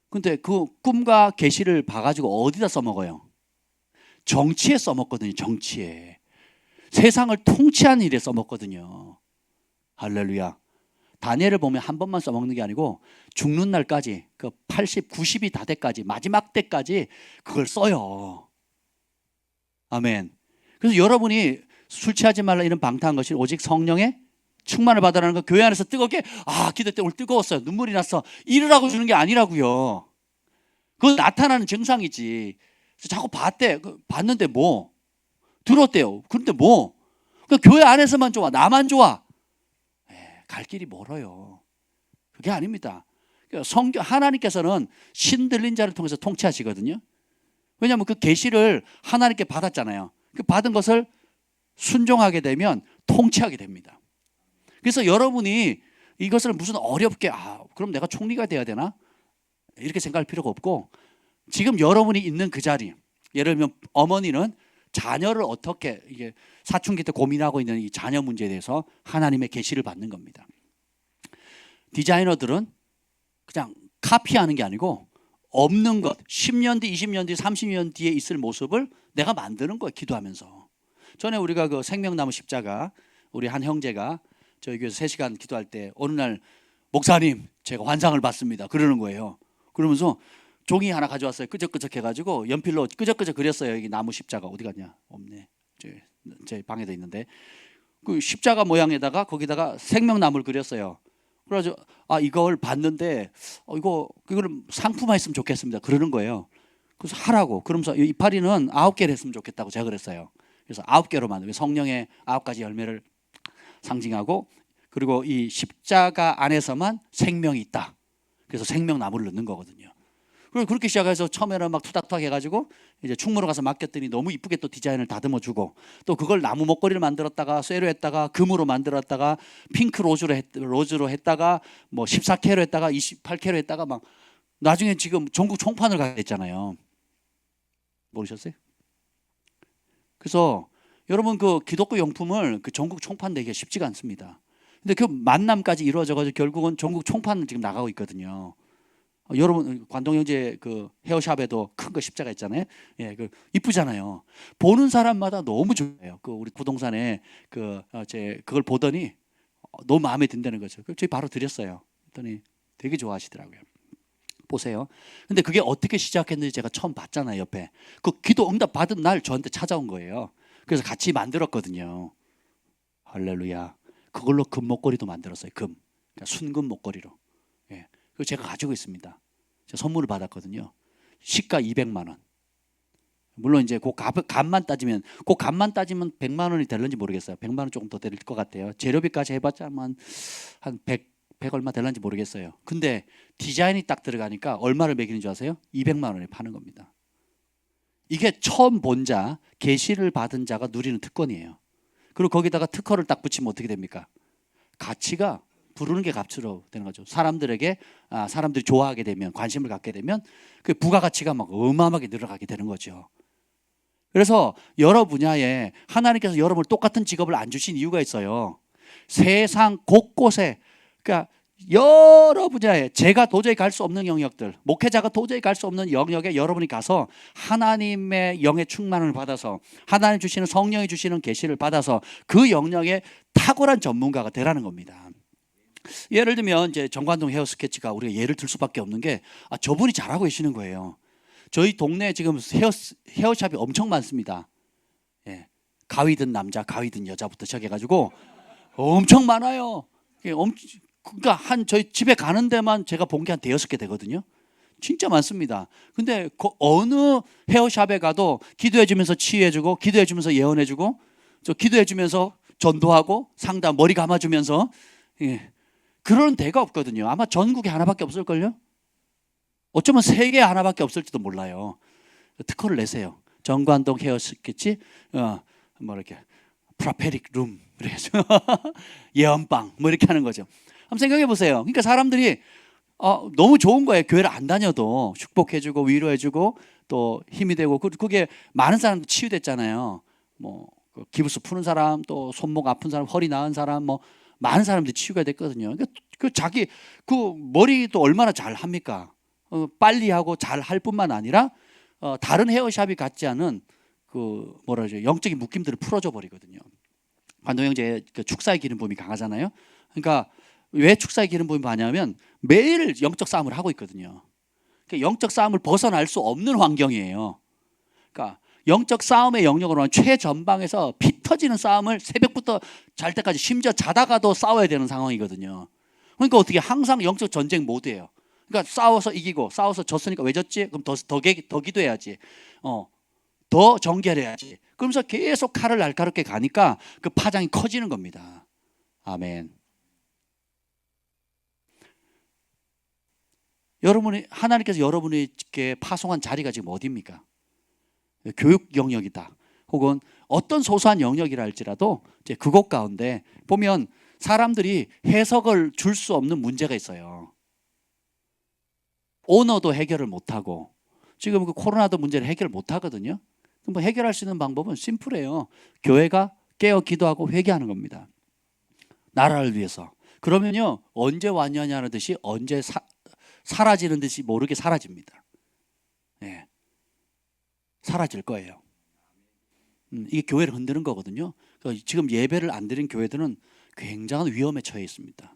Speaker 1: 근데 그 꿈과 계시를 봐가지고 어디다 써먹어요? 정치에 써먹거든요. 정치에. 세상을 통치한 일에 써먹거든요. 할렐루야. 다니엘을 보면 한 번만 써먹는 게 아니고 죽는 날까지 그 80, 90이 다 때까지 마지막 때까지 그걸 써요. 아멘. 그래서 여러분이 술 취하지 말라 이런 방탕한 것이 오직 성령의 충만을 받으라는 거 교회 안에서 뜨겁게 기도 때 오늘 뜨거웠어요. 눈물이 났어. 이러라고 주는 게 아니라고요. 그건 나타나는 증상이지. 자꾸 봤는데 뭐 들었대요. 그런데 뭐 교회 안에서만 좋아. 나만 좋아. 갈 길이 멀어요. 그게 아닙니다. 하나님께서는 신 들린 자를 통해서 통치하시거든요. 왜냐하면 그 계시를 하나님께 받았잖아요. 그 받은 것을 순종하게 되면 통치하게 됩니다. 그래서 여러분이 이것을 무슨 어렵게 그럼 내가 총리가 돼야 되나? 이렇게 생각할 필요가 없고 지금 여러분이 있는 그 자리, 예를 들면 어머니는 자녀를 어떻게 이게 사춘기 때 고민하고 있는 이 자녀 문제에 대해서 하나님의 계시를 받는 겁니다. 디자이너들은 그냥 카피하는 게 아니고 없는 것, 10년 뒤, 20년 뒤, 30년 뒤에 있을 모습을 내가 만드는 거예요. 기도하면서. 전에 우리가 그 생명나무 십자가 우리 한 형제가 저희 교회에서 3시간 기도할 때 어느 날 목사님 제가 환상을 봤습니다 그러는 거예요. 그러면서 종이 하나 가져왔어요. 끄적끄적 해가지고 연필로 끄적끄적 그렸어요. 여기 나무 십자가 어디 갔냐? 없네. 제 방에도 있는데 그 십자가 모양에다가 거기다가 생명나무를 그렸어요. 그래가지고 이걸 봤는데 이거를 상품화했으면 좋겠습니다. 그러는 거예요. 그래서 하라고. 그러면서 이파리는 9개를 했으면 좋겠다고 제가 그랬어요. 그래서 9개로 만들고 성령의 9가지 열매를 상징하고 그리고 이 십자가 안에서만 생명이 있다. 그래서 생명나무를 넣는 거거든요. 그리고 그렇게 시작해서 처음에는 막 투닥투닥 해가지고 이제 충무로 가서 맡겼더니 너무 이쁘게 또 디자인을 다듬어주고 또 그걸 나무 목걸이를 만들었다가 쇠로 했다가 금으로 만들었다가 핑크 로즈로 했다가 뭐 14K로 했다가 28K로 했다가 막 나중에 지금 전국 총판을 가게 됐잖아요. 모르셨어요? 그래서 여러분 그 기독교 용품을 그 전국 총판 내기가 쉽지가 않습니다. 근데 그 만남까지 이루어져가지고 결국은 전국 총판을 지금 나가고 있거든요. 여러분 관동 형제 그 헤어샵에도 큰 거 십자가 있잖아요. 예, 그 이쁘잖아요. 보는 사람마다 너무 좋아요. 그 우리 부동산에 그걸 보더니 너무 마음에 든다는 거죠. 그래서 저희 바로 드렸어요. 그랬더니 되게 좋아하시더라고요. 보세요. 근데 그게 어떻게 시작했는지 제가 처음 봤잖아요. 옆에 그 기도 응답 받은 날 저한테 찾아온 거예요. 그래서 같이 만들었거든요. 할렐루야. 그걸로 금 목걸이도 만들었어요. 금, 그러니까 순금 목걸이로. 예. 그거 제가 가지고 있습니다. 제가 선물을 받았거든요. 시가 200만 원. 물론 이제 그 값만 따지면 100만 원이 될는지 모르겠어요. 100만 원 조금 더 될 것 같아요. 재료비까지 해봤자 한 100 얼마 될는지 모르겠어요. 근데 디자인이 딱 들어가니까 얼마를 매기는 줄 아세요? 200만 원에 파는 겁니다. 이게 처음 본 자, 계시를 받은 자가 누리는 특권이에요. 그리고 거기다가 특허를 딱 붙이면 어떻게 됩니까? 가치가 부르는 게 값으로 되는 거죠. 사람들이 좋아하게 되면, 관심을 갖게 되면 그 부가가치가 막 어마어마하게 늘어가게 되는 거죠. 그래서 여러 분야에 하나님께서 여러분을 똑같은 직업을 안 주신 이유가 있어요. 세상 곳곳에, 그러니까 여러 분야에 제가 도저히 갈 수 없는 영역들, 목회자가 도저히 갈 수 없는 영역에 여러분이 가서 하나님의 영의 충만을 받아서 하나님 주시는 성령이 주시는 계시를 받아서 그 영역에 탁월한 전문가가 되라는 겁니다. 예를 들면 이제 정관동 헤어 스케치가 우리가 예를 들 수밖에 없는 게 저분이 잘하고 계시는 거예요. 저희 동네에 지금 헤어샵이 엄청 많습니다. 예. 가위든 남자, 가위든 여자부터 시작해가지고 엄청 많아요. 그러니까 저희 집에 가는 데만 제가 본 게 한 5-6개 되거든요. 진짜 많습니다. 근데 어느 헤어샵에 가도 기도해주면서 치유해주고, 기도해주면서 예언해주고, 기도해주면서 전도하고, 상담 머리 감아주면서, 예. 그런 데가 없거든요. 아마 전국에 하나밖에 없을걸요? 어쩌면 세계에 하나밖에 없을지도 몰라요. 특허를 내세요. 정관동 헤어 스케치, 이렇게 프라페릭 룸, 그래서 예언방, 이렇게 하는 거죠. 한번 생각해 보세요. 그러니까 사람들이 너무 좋은 거예요. 교회를 안 다녀도 축복해주고 위로해주고 또 힘이 되고 그게 많은 사람도 치유됐잖아요. 기부스 푸는 사람, 또 손목 아픈 사람, 허리 나은 사람, 많은 사람들이 치유가 됐거든요. 그러니까 자기 머리도 얼마나 잘 합니까? 빨리 하고 잘 할 뿐만 아니라 다른 헤어샵이 갖지 않은 영적인 묶임들을 풀어줘 버리거든요. 관동 형제 축사의 기름 부음이 강하잖아요. 그러니까 왜 축사의 기름 부음이 많냐면 매일 영적 싸움을 하고 있거든요. 그러니까 영적 싸움을 벗어날 수 없는 환경이에요. 그러니까 영적 싸움의 영역으로 하면 최전방에서 피 터지는 싸움을 새벽부터 잘 때까지 심지어 자다가도 싸워야 되는 상황이거든요. 그러니까 어떻게 항상 영적 전쟁 모드예요. 그러니까 싸워서 이기고 싸워서 졌으니까 왜 졌지? 그럼 더 기도해야지. 더 정결해야지. 그러면서 계속 칼을 날카롭게 가니까 그 파장이 커지는 겁니다. 아멘. 하나님께서 여러분에게 파송한 자리가 지금 어디입니까? 교육 영역이다. 혹은 어떤 소소한 영역이라 할지라도 이제 그곳 가운데 보면 사람들이 해석을 줄 수 없는 문제가 있어요. 오너도 해결을 못하고 지금 그 코로나도 문제를 해결 못하거든요. 해결할 수 있는 방법은 심플해요. 교회가 깨어 기도하고 회개하는 겁니다. 나라를 위해서. 그러면요 언제 완전하냐는 듯이 언제 사라지는 듯이 모르게 사라집니다. 네. 사라질 거예요. 이게 교회를 흔드는 거거든요. 그러니까 지금 예배를 안 드린 교회들은 굉장한 위험에 처해 있습니다.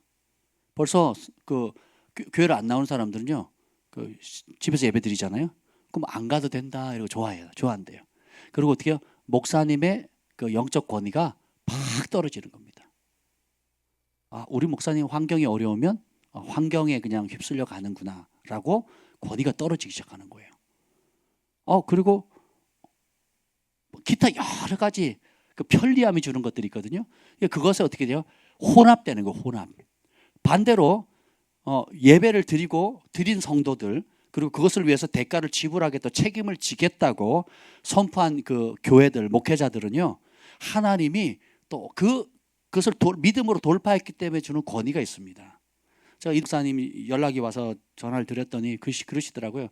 Speaker 1: 벌써 그 교회를 안 나오는 사람들은요, 그 집에서 예배 드리잖아요. 그럼 안 가도 된다 이러고 좋아해요. 좋아한대요. 그리고 어떻게 해요? 목사님의 그 영적 권위가 팍 떨어지는 겁니다. 아, 우리 목사님 환경이 어려우면 환경에 그냥 휩쓸려 가는구나라고 권위가 떨어지기 시작하는 거예요. 그리고 기타 여러 가지 그 편리함이 주는 것들이 있거든요. 그것에 어떻게 돼요? 혼합되는 거, 혼합. 반대로 예배를 드린 성도들, 그리고 그것을 위해서 대가를 지불하겠다, 책임을 지겠다고 선포한 그 교회들, 목회자들은요, 하나님이 또 그것을 믿음으로 돌파했기 때문에 주는 권위가 있습니다. 제가 이 목사님이 연락이 와서 전화를 드렸더니 그러시더라고요.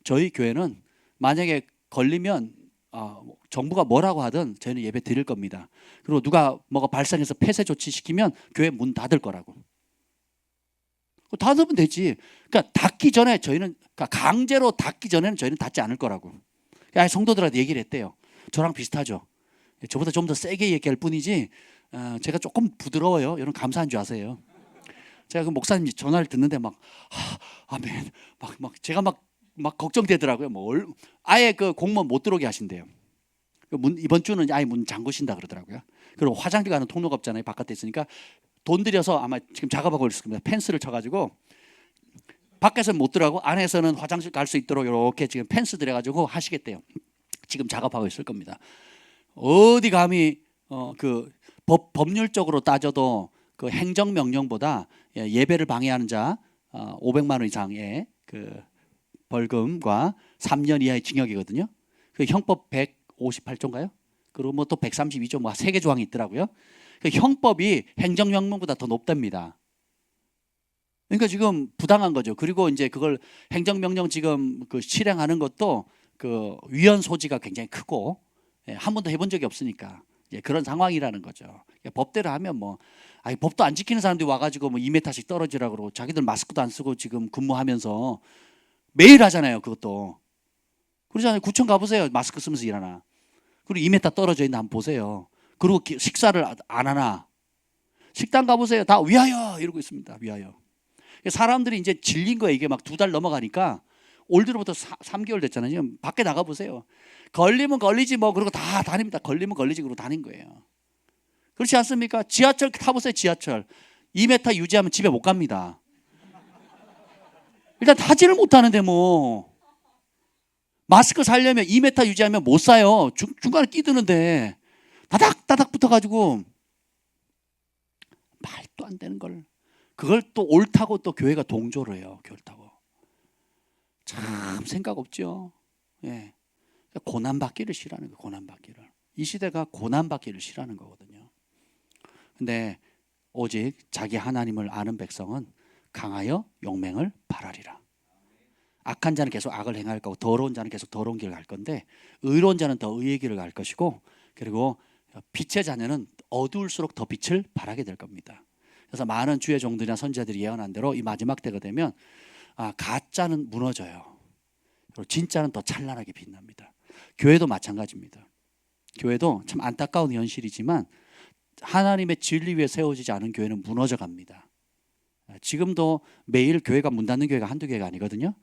Speaker 1: 저희 교회는 만약에 걸리면 정부가 뭐라고 하든 저희는 예배 드릴 겁니다. 그리고 누가 뭐가 발생해서 폐쇄 조치 시키면 교회 문 닫을 거라고. 닫으면 되지. 그러니까 닫기 전에 저희는, 그러니까 강제로 닫기 전에는 저희는 닫지 않을 거라고. 성도들한테 얘기를 했대요. 저랑 비슷하죠. 저보다 좀 더 세게 얘기할 뿐이지 제가 조금 부드러워요. 여러분 감사한 줄 아세요. 제가 그 목사님 전화를 듣는데 아멘 막 제가 막 걱정되더라고요. 아예 그 공무원 못 들어오게 하신대요. 이번 주는 아예 문 잠그신다 그러더라고요. 그리고 화장실 가는 통로가 없잖아요. 바깥에 있으니까 돈 들여서 아마 지금 작업하고 있을 겁니다. 펜스를 쳐가지고 밖에서는 못 들어가고 안에서는 화장실 갈 수 있도록 이렇게 지금 펜스 들여가지고 하시겠대요. 지금 작업하고 있을 겁니다. 어디 감히 그 법률적으로 따져도 그 행정명령보다 예배를 방해하는 자 500만 원 이상의 그 벌금과 3년 이하의 징역이거든요. 그 형법 158조인가요? 그리고 뭐 또 132조 뭐 3개 조항이 있더라고요. 그 형법이 행정명령보다 더 높답니다. 그러니까 지금 부당한 거죠. 그리고 이제 그걸 행정명령 지금 그 실행하는 것도 그 위헌 소지가 굉장히 크고 한 번도 해본 적이 없으니까 그런 상황이라는 거죠. 법대로 하면 뭐 법도 안 지키는 사람들이 와가지고 뭐 2m씩 떨어지라 그러고 자기들 마스크도 안 쓰고 지금 근무하면서 매일 하잖아요. 그것도 그러잖아요. 구청 가보세요. 마스크 쓰면서 일하나. 그리고 2m 떨어져 있는 한번 보세요. 그리고 식사를 안 하나. 식당 가보세요. 다 위하여 이러고 있습니다. 위하여. 사람들이 이제 질린 거예요. 이게 막 2달 넘어가니까 올 들어부터 3개월 됐잖아요. 지금 밖에 나가 보세요. 걸리면 걸리지 뭐 그러고 다 다닙니다. 걸리면 걸리지 그러고 다닌 거예요. 그렇지 않습니까? 지하철 타보세요. 지하철 2m 유지하면 집에 못 갑니다. 일단 타지를 못하는데 뭐 마스크 살려면 2m 유지하면 못 사요. 중간에 끼드는데 다닥다닥 붙어가지고 말도 안 되는 걸 그걸 또 옳다고 또 교회가 동조를 해요. 옳다고. 참 생각 없죠. 예. 고난받기를 싫어하는 거예요. 고난받기를. 이 시대가 고난받기를 싫어하는 거거든요. 근데 오직 자기 하나님을 아는 백성은 강하여 용맹을 발하리라. 악한 자는 계속 악을 행할 거고 더러운 자는 계속 더러운 길을 갈 건데 의로운 자는 더 의의 길을 갈 것이고 그리고 빛의 자녀는 어두울수록 더 빛을 발하게 될 겁니다. 그래서 많은 주의 종들이나 선지자들이 예언한 대로 이 마지막 때가 되면 가짜는 무너져요. 그리고 진짜는 더 찬란하게 빛납니다. 교회도 마찬가지입니다. 교회도 참 안타까운 현실이지만 하나님의 진리 위에 세워지지 않은 교회는 무너져 갑니다. 지금도 매일 교회가 문 닫는 교회가 한두 개가 아니거든요.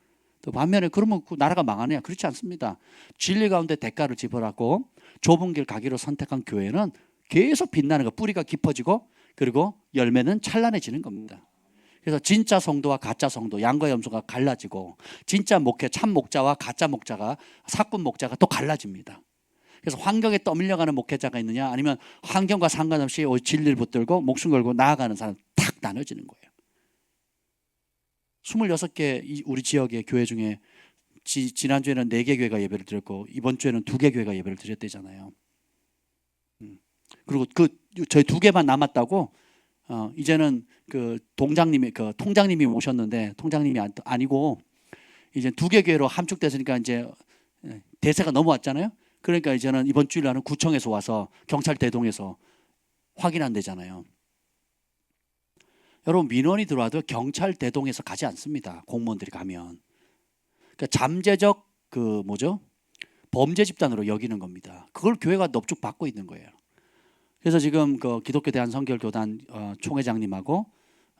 Speaker 1: 또 반면에 그러면 그 나라가 망하냐? 그렇지 않습니다. 진리 가운데 대가를 지불하고 좁은 길 가기로 선택한 교회는 계속 빛나는 거, 뿌리가 깊어지고 그리고 열매는 찬란해지는 겁니다. 그래서 진짜 성도와 가짜 성도, 양과 염소가 갈라지고 진짜 목회, 참 목자와 가짜 목자가 사꾼 목자가 또 갈라집니다. 그래서 환경에 떠밀려가는 목회자가 있느냐 아니면 환경과 상관없이 진리를 붙들고 목숨 걸고 나아가는 사람 탁 나눠지는 거예요. 26개 우리 지역의 교회 중에 지난주에는 4개 교회가 예배를 드렸고 이번 주에는 2개 교회가 예배를 드렸대잖아요. 그리고 저희 2개만 남았다고 이제는 그 동장님이 그 통장님이 오셨는데 통장님이 아니고 이제 2개 교회로 함축됐으니까 이제 대세가 넘어왔잖아요. 그러니까 이제는 이번 주일 날은 구청에서 와서 경찰 대동에서 확인한대잖아요. 여러분 민원이 들어와도 경찰 대동에서 가지 않습니다. 공무원들이 가면. 그러니까 잠재적 그 뭐죠? 범죄 집단으로 여기는 겁니다. 그걸 교회가 넙죽 받고 있는 거예요. 그래서 지금 그 기독교 대한성결교단 총회장님하고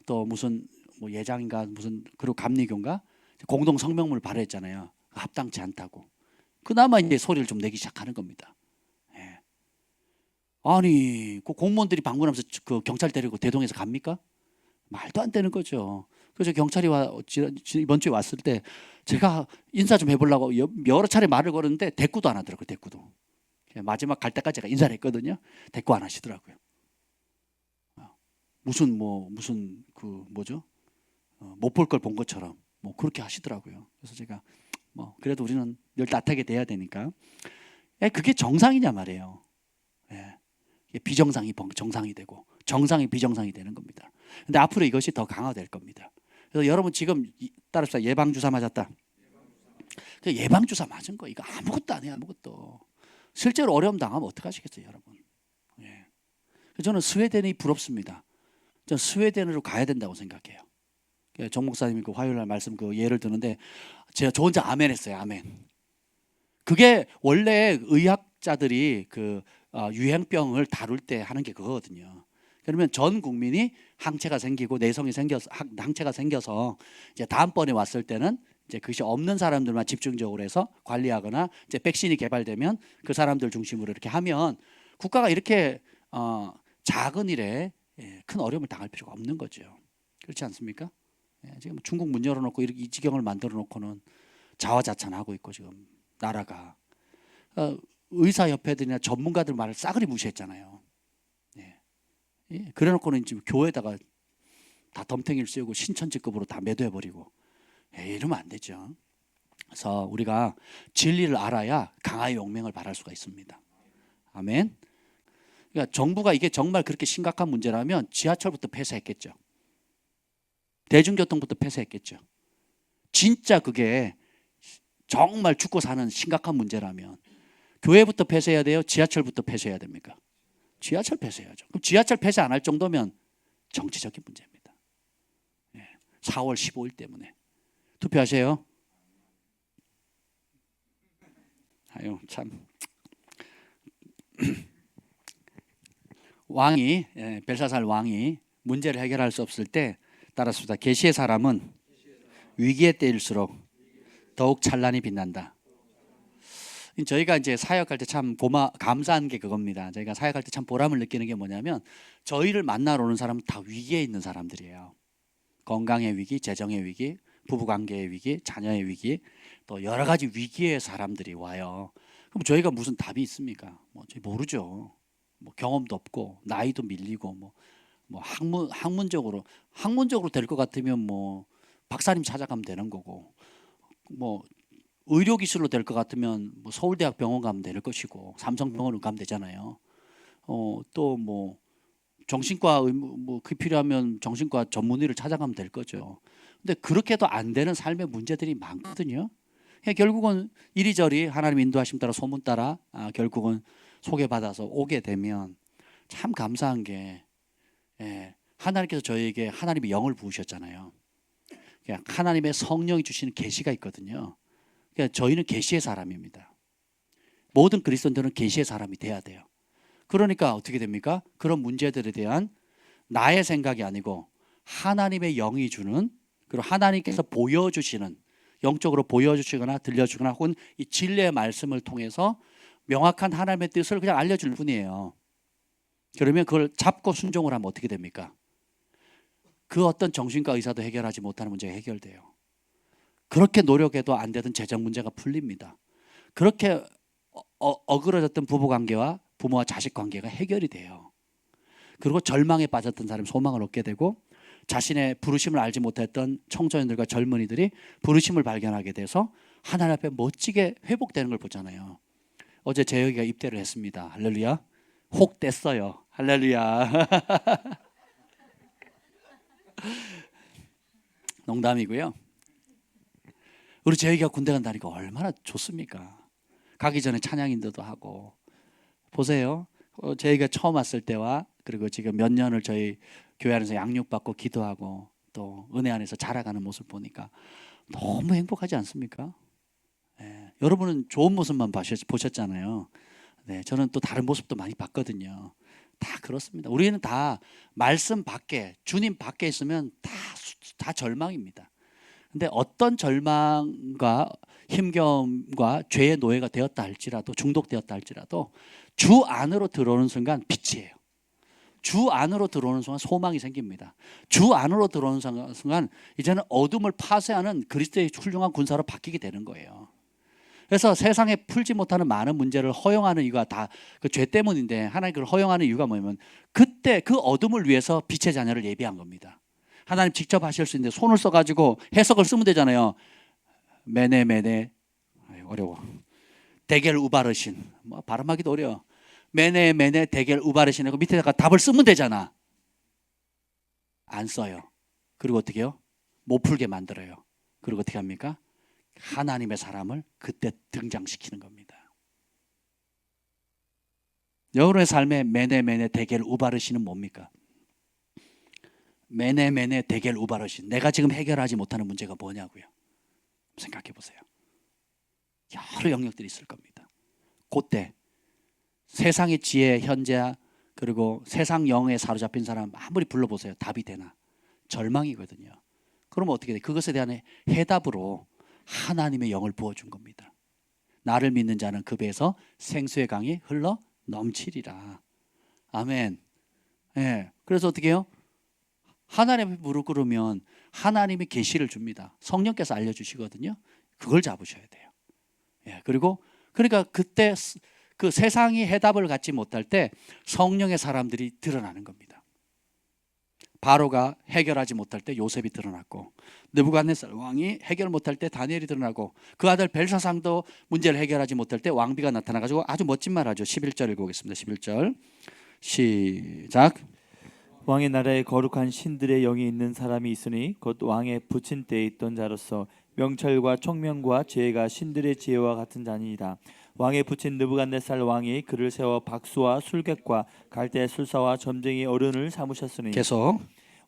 Speaker 1: 또 무슨 뭐 예장인가 무슨 그리고 감리교인가 공동 성명문을 발표했잖아요. 합당치 않다고. 그나마 이제 소리를 좀 내기 시작하는 겁니다. 예. 아니 그 공무원들이 방문하면서 그 경찰 데리고 대동에서 갑니까? 말도 안 되는 거죠. 그래서 경찰이 이번 주에 왔을 때 제가 인사 좀 해보려고 여러 차례 말을 걸었는데 대꾸도 안 하더라고요. 대꾸도. 마지막 갈 때까지 제가 인사를 했거든요. 대꾸 안 하시더라고요. 무슨 그 뭐죠? 못 볼 걸 본 것처럼 뭐 그렇게 하시더라고요. 그래서 제가 뭐 그래도 우리는 늘 따뜻하게 돼야 되니까. 그게 정상이냐 말이에요. 비정상이 정상이 되고 정상이 비정상이 되는 겁니다. 근데 앞으로 이것이 더 강화될 겁니다. 그래서 여러분 지금 따릅시다. 예방주사 맞았다. 그 예방주사 맞은 거 이거 아무것도 안 해요. 아무것도. 실제로 어려움 당하면 어떡하시겠어요 여러분. 저는 스웨덴이 부럽습니다. 저는 스웨덴으로 가야 된다고 생각해요. 정 목사님이 그 화요일 날 말씀 그 예를 드는데 제가 저 혼자 아멘 했어요. 아멘. 그게 원래 의학자들이 그 유행병을 다룰 때 하는 게 그거거든요. 그러면 전 국민이 항체가 생기고 내성이 생겨서 항체가 생겨서 이제 다음번에 왔을 때는 이제 그것이 없는 사람들만 집중적으로 해서 관리하거나 이제 백신이 개발되면 그 사람들 중심으로 이렇게 하면 국가가 이렇게 작은 일에 큰 어려움을 당할 필요가 없는 거죠. 그렇지 않습니까? 지금 중국 문 열어놓고 이렇게 이 지경을 만들어 놓고는 자화자찬하고 있고 지금 나라가 의사협회들이나 전문가들 말을 싸그리 무시했잖아요. 그래놓고는 지금 교회에다가 다 덤탱이를 씌우고 신천지급으로 다 매도해버리고 이러면 안 되죠. 그래서 우리가 진리를 알아야 강하의 용맹을 발할 수가 있습니다. 아멘. 그러니까 정부가 이게 정말 그렇게 심각한 문제라면 지하철부터 폐쇄했겠죠. 대중교통부터 폐쇄했겠죠. 진짜 그게 정말 죽고 사는 심각한 문제라면 교회부터 폐쇄해야 돼요? 지하철부터 폐쇄해야 됩니까? 지하철 폐쇄해야죠. 그럼 지하철 폐쇄 안 할 정도면 정치적인 문제입니다. 4월 15일 때문에. 투표하세요. 아유 참. 왕이 벨사살 왕이 문제를 해결할 수 없을 때 따라서 계시의 사람은 위기에 때일수록 더욱 찬란히 빛난다. 저희가 이제 사역할 때 참 감사한 게 그겁니다. 저희가 사역할 때 참 보람을 느끼는 게 뭐냐면 저희를 만나러 오는 사람은 다 위기에 있는 사람들이에요. 건강의 위기, 재정의 위기, 부부관계의 위기, 자녀의 위기, 또 여러 가지 위기의 사람들이 와요. 그럼 저희가 무슨 답이 있습니까? 저희 모르죠. 경험도 없고 나이도 밀리고 학문적으로 될 것 같으면 박사님 찾아가면 되는 거고 의료기술로 될 것 같으면 서울대학 병원 가면 될 것이고 삼성병원을 가면 되잖아요. 또 정신과 그 필요하면 정신과 전문의를 찾아가면 될 거죠. 근데 그렇게도 안 되는 삶의 문제들이 많거든요. 결국은 이리저리 하나님 인도하심 따라 소문 따라 결국은 소개받아서 오게 되면 참 감사한 게 하나님께서 저희에게 하나님의 영을 부으셨잖아요. 하나님의 성령이 주시는 계시가 있거든요. 저희는 계시의 사람입니다. 모든 그리스도인들은 계시의 사람이 돼야 돼요. 그러니까 어떻게 됩니까? 그런 문제들에 대한 나의 생각이 아니고 하나님의 영이 주는 그리고 하나님께서 보여주시는 영적으로 보여주시거나 들려주거나 혹은 이 진리의 말씀을 통해서 명확한 하나님의 뜻을 그냥 알려줄 뿐이에요. 그러면 그걸 잡고 순종을 하면 어떻게 됩니까? 그 어떤 정신과 의사도 해결하지 못하는 문제가 해결돼요. 그렇게 노력해도 안 되던 재정 문제가 풀립니다. 그렇게 어그러졌던 부부관계와 부모와 자식 관계가 해결이 돼요. 그리고 절망에 빠졌던 사람이 소망을 얻게 되고 자신의 부르심을 알지 못했던 청소년들과 젊은이들이 부르심을 발견하게 돼서 하나님 앞에 멋지게 회복되는 걸 보잖아요. 어제 재혁이가 입대를 했습니다. 할렐루야. 혹 뗐어요. 할렐루야. 농담이고요. 우리 재혁이가 군대 간다니까 얼마나 좋습니까? 가기 전에 찬양 인도도 하고 보세요. 저희가 처음 왔을 때와 그리고 지금 몇 년을 저희 교회 안에서 양육받고 기도하고 또 은혜 안에서 자라가는 모습 보니까 너무 행복하지 않습니까? 여러분은 좋은 모습만 보셨잖아요. 네, 저는 또 다른 모습도 많이 봤거든요. 다 그렇습니다. 우리는 다 말씀 밖에, 주님 밖에 있으면 다 절망입니다. 근데 어떤 절망과 힘겨움과 죄의 노예가 되었다 할지라도, 중독되었다 할지라도 주 안으로 들어오는 순간 빛이에요. 주 안으로 들어오는 순간 소망이 생깁니다. 주 안으로 들어오는 순간 이제는 어둠을 파쇄하는 그리스도의 훌륭한 군사로 바뀌게 되는 거예요. 그래서 세상에 풀지 못하는 많은 문제를 허용하는 이유가 다 그 죄 때문인데, 하나님 그걸 허용하는 이유가 뭐냐면 그때 그 어둠을 위해서 빛의 자녀를 예비한 겁니다. 하나님 직접 하실 수 있는데 손을 써가지고 해석을 쓰면 되잖아요. 메네 어려워. 데겔 우바르신, 뭐 발음하기도 어려워. 메네 데겔 우바르신 하고 밑에다가 답을 쓰면 되잖아. 안 써요. 그리고 어떻게 해요? 못 풀게 만들어요. 그리고 어떻게 합니까? 하나님의 사람을 그때 등장시키는 겁니다. 여러분의 삶에 메네 데겔 우바르신은 뭡니까? 메네 데겔 우바르신, 내가 지금 해결하지 못하는 문제가 뭐냐고요. 생각해 보세요. 여러 영역들이 있을 겁니다. 그때 세상의 지혜, 현재, 그리고 세상 영에 사로잡힌 사람 아무리 불러보세요. 답이 되나? 절망이거든요. 그러면 어떻게 돼? 그것에 대한 해답으로 하나님의 영을 부어준 겁니다. 나를 믿는 자는 그 배에서 생수의 강이 흘러 넘치리라. 아멘. 예. 그래서 어떻게 해요? 하나님의 무릎 꿇으면 하나님이 계시를 줍니다. 성령께서 알려주시거든요. 그걸 잡으셔야 돼요. 예. 그리고 그러니까 그때 그 세상이 해답을 갖지 못할 때 성령의 사람들이 드러나는 겁니다. 바로가 해결하지 못할 때 요셉이 드러났고, 느부갓네살 왕이 해결 못할 때 다니엘이 드러나고, 그 아들 벨사상도 문제를 해결하지 못할 때 왕비가 나타나가지고 아주 멋진 말 하죠. 11절 읽어보겠습니다. 11절 시작.
Speaker 2: 왕의 나라에 거룩한 신들의 영이 있는 사람이 있으니 곧 왕의 부친 때에 있던 자로서 명철과 총명과 지혜가 신들의 지혜와 같은 자니이다. 왕의 부친 느부갓네살 왕이 그를 세워 박수와 술객과 갈대 술사와 점쟁이 어른을 삼으셨으니,
Speaker 1: 계속.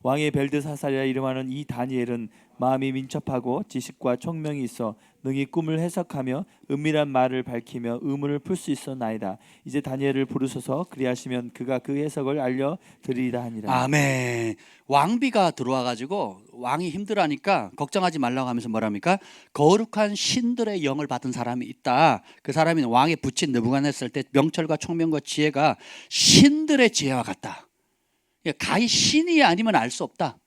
Speaker 2: 왕의 벨드사살이라 이름하는 이 다니엘은 마음이 민첩하고 지식과 총명이 있어 능히 꿈을 해석하며 은밀한 말을 밝히며 의문을 풀 수 있었나이다. 이제 다니엘을 부르소서, 그리하시면 그가 그 해석을 알려드리리라 하니라.
Speaker 1: 아멘. 왕비가 들어와가지고 왕이 힘들어하니까 걱정하지 말라고 하면서 뭐랍니까? 거룩한 신들의 영을 받은 사람이 있다. 그 사람이 왕의 부친 느부갓네살 때 명철과 총명과 지혜가 신들의 지혜와 같다. 가히 신이 아니면 알 수 없다.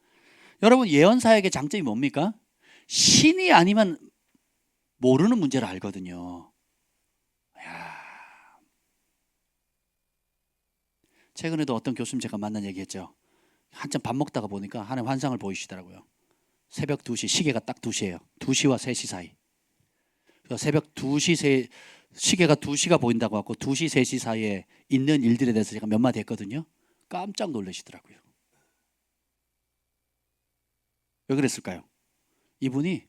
Speaker 1: 여러분, 예언사역의 장점이 뭡니까? 신이 아니면 모르는 문제를 알거든요. 최근에도 어떤 교수님 제가 만난 얘기했죠. 한참 밥 먹다가 보니까 하나님 환상을 보이시더라고요. 새벽 2시, 시계가 딱 2시예요. 2시와 3시 사이. 새벽 2시, 시계가 2시가 보인다고 하고 2시, 3시 사이에 있는 일들에 대해서 제가 몇 마디 했거든요. 깜짝 놀라시더라고요. 왜 그랬을까요? 이분이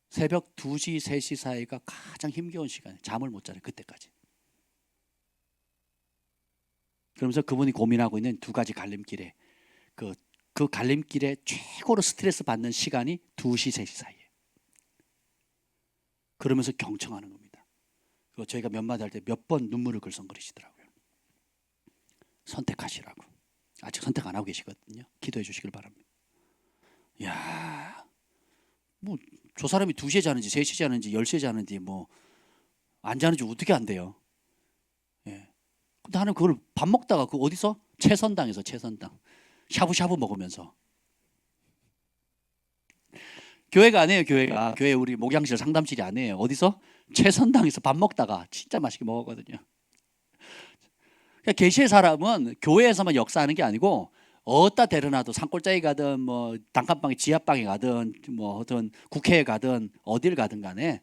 Speaker 1: 새벽 2시, 3시 사이가 가장 힘겨운 시간에 잠을 못 자요. 그때까지. 그러면서 그분이 고민하고 있는 두 가지 갈림길에 그 갈림길에 최고로 스트레스 받는 시간이 2시, 3시 사이에. 그러면서 경청하는 겁니다. 그리고 저희가 몇 마디 할 때 몇 번 눈물을 글썽거리시더라고요. 선택하시라고. 아직 선택 안 하고 계시거든요. 기도해 주시길 바랍니다. 야, 뭐 저 사람이 2시에 자는지 3시에 자는지 10시에 자는지 뭐 안 자는지 어떻게 안 돼요? 예. 근데 하나님 그걸 밥 먹다가 그 어디서? 채선당에서, 채선당. 샤브샤브 먹으면서. 교회가 아니에요. 교회 우리 목양실 상담실이 아니에요. 어디서? 채선당에서 밥 먹다가 진짜 맛있게 먹었거든요. 그러니까 계시의 사람은 교회에서만 역사하는 게 아니고 어디다 데려놔도 산골짜기 가든 뭐 단칸방에 지하방에 가든 뭐 어떤 국회에 가든 어딜 가든 간에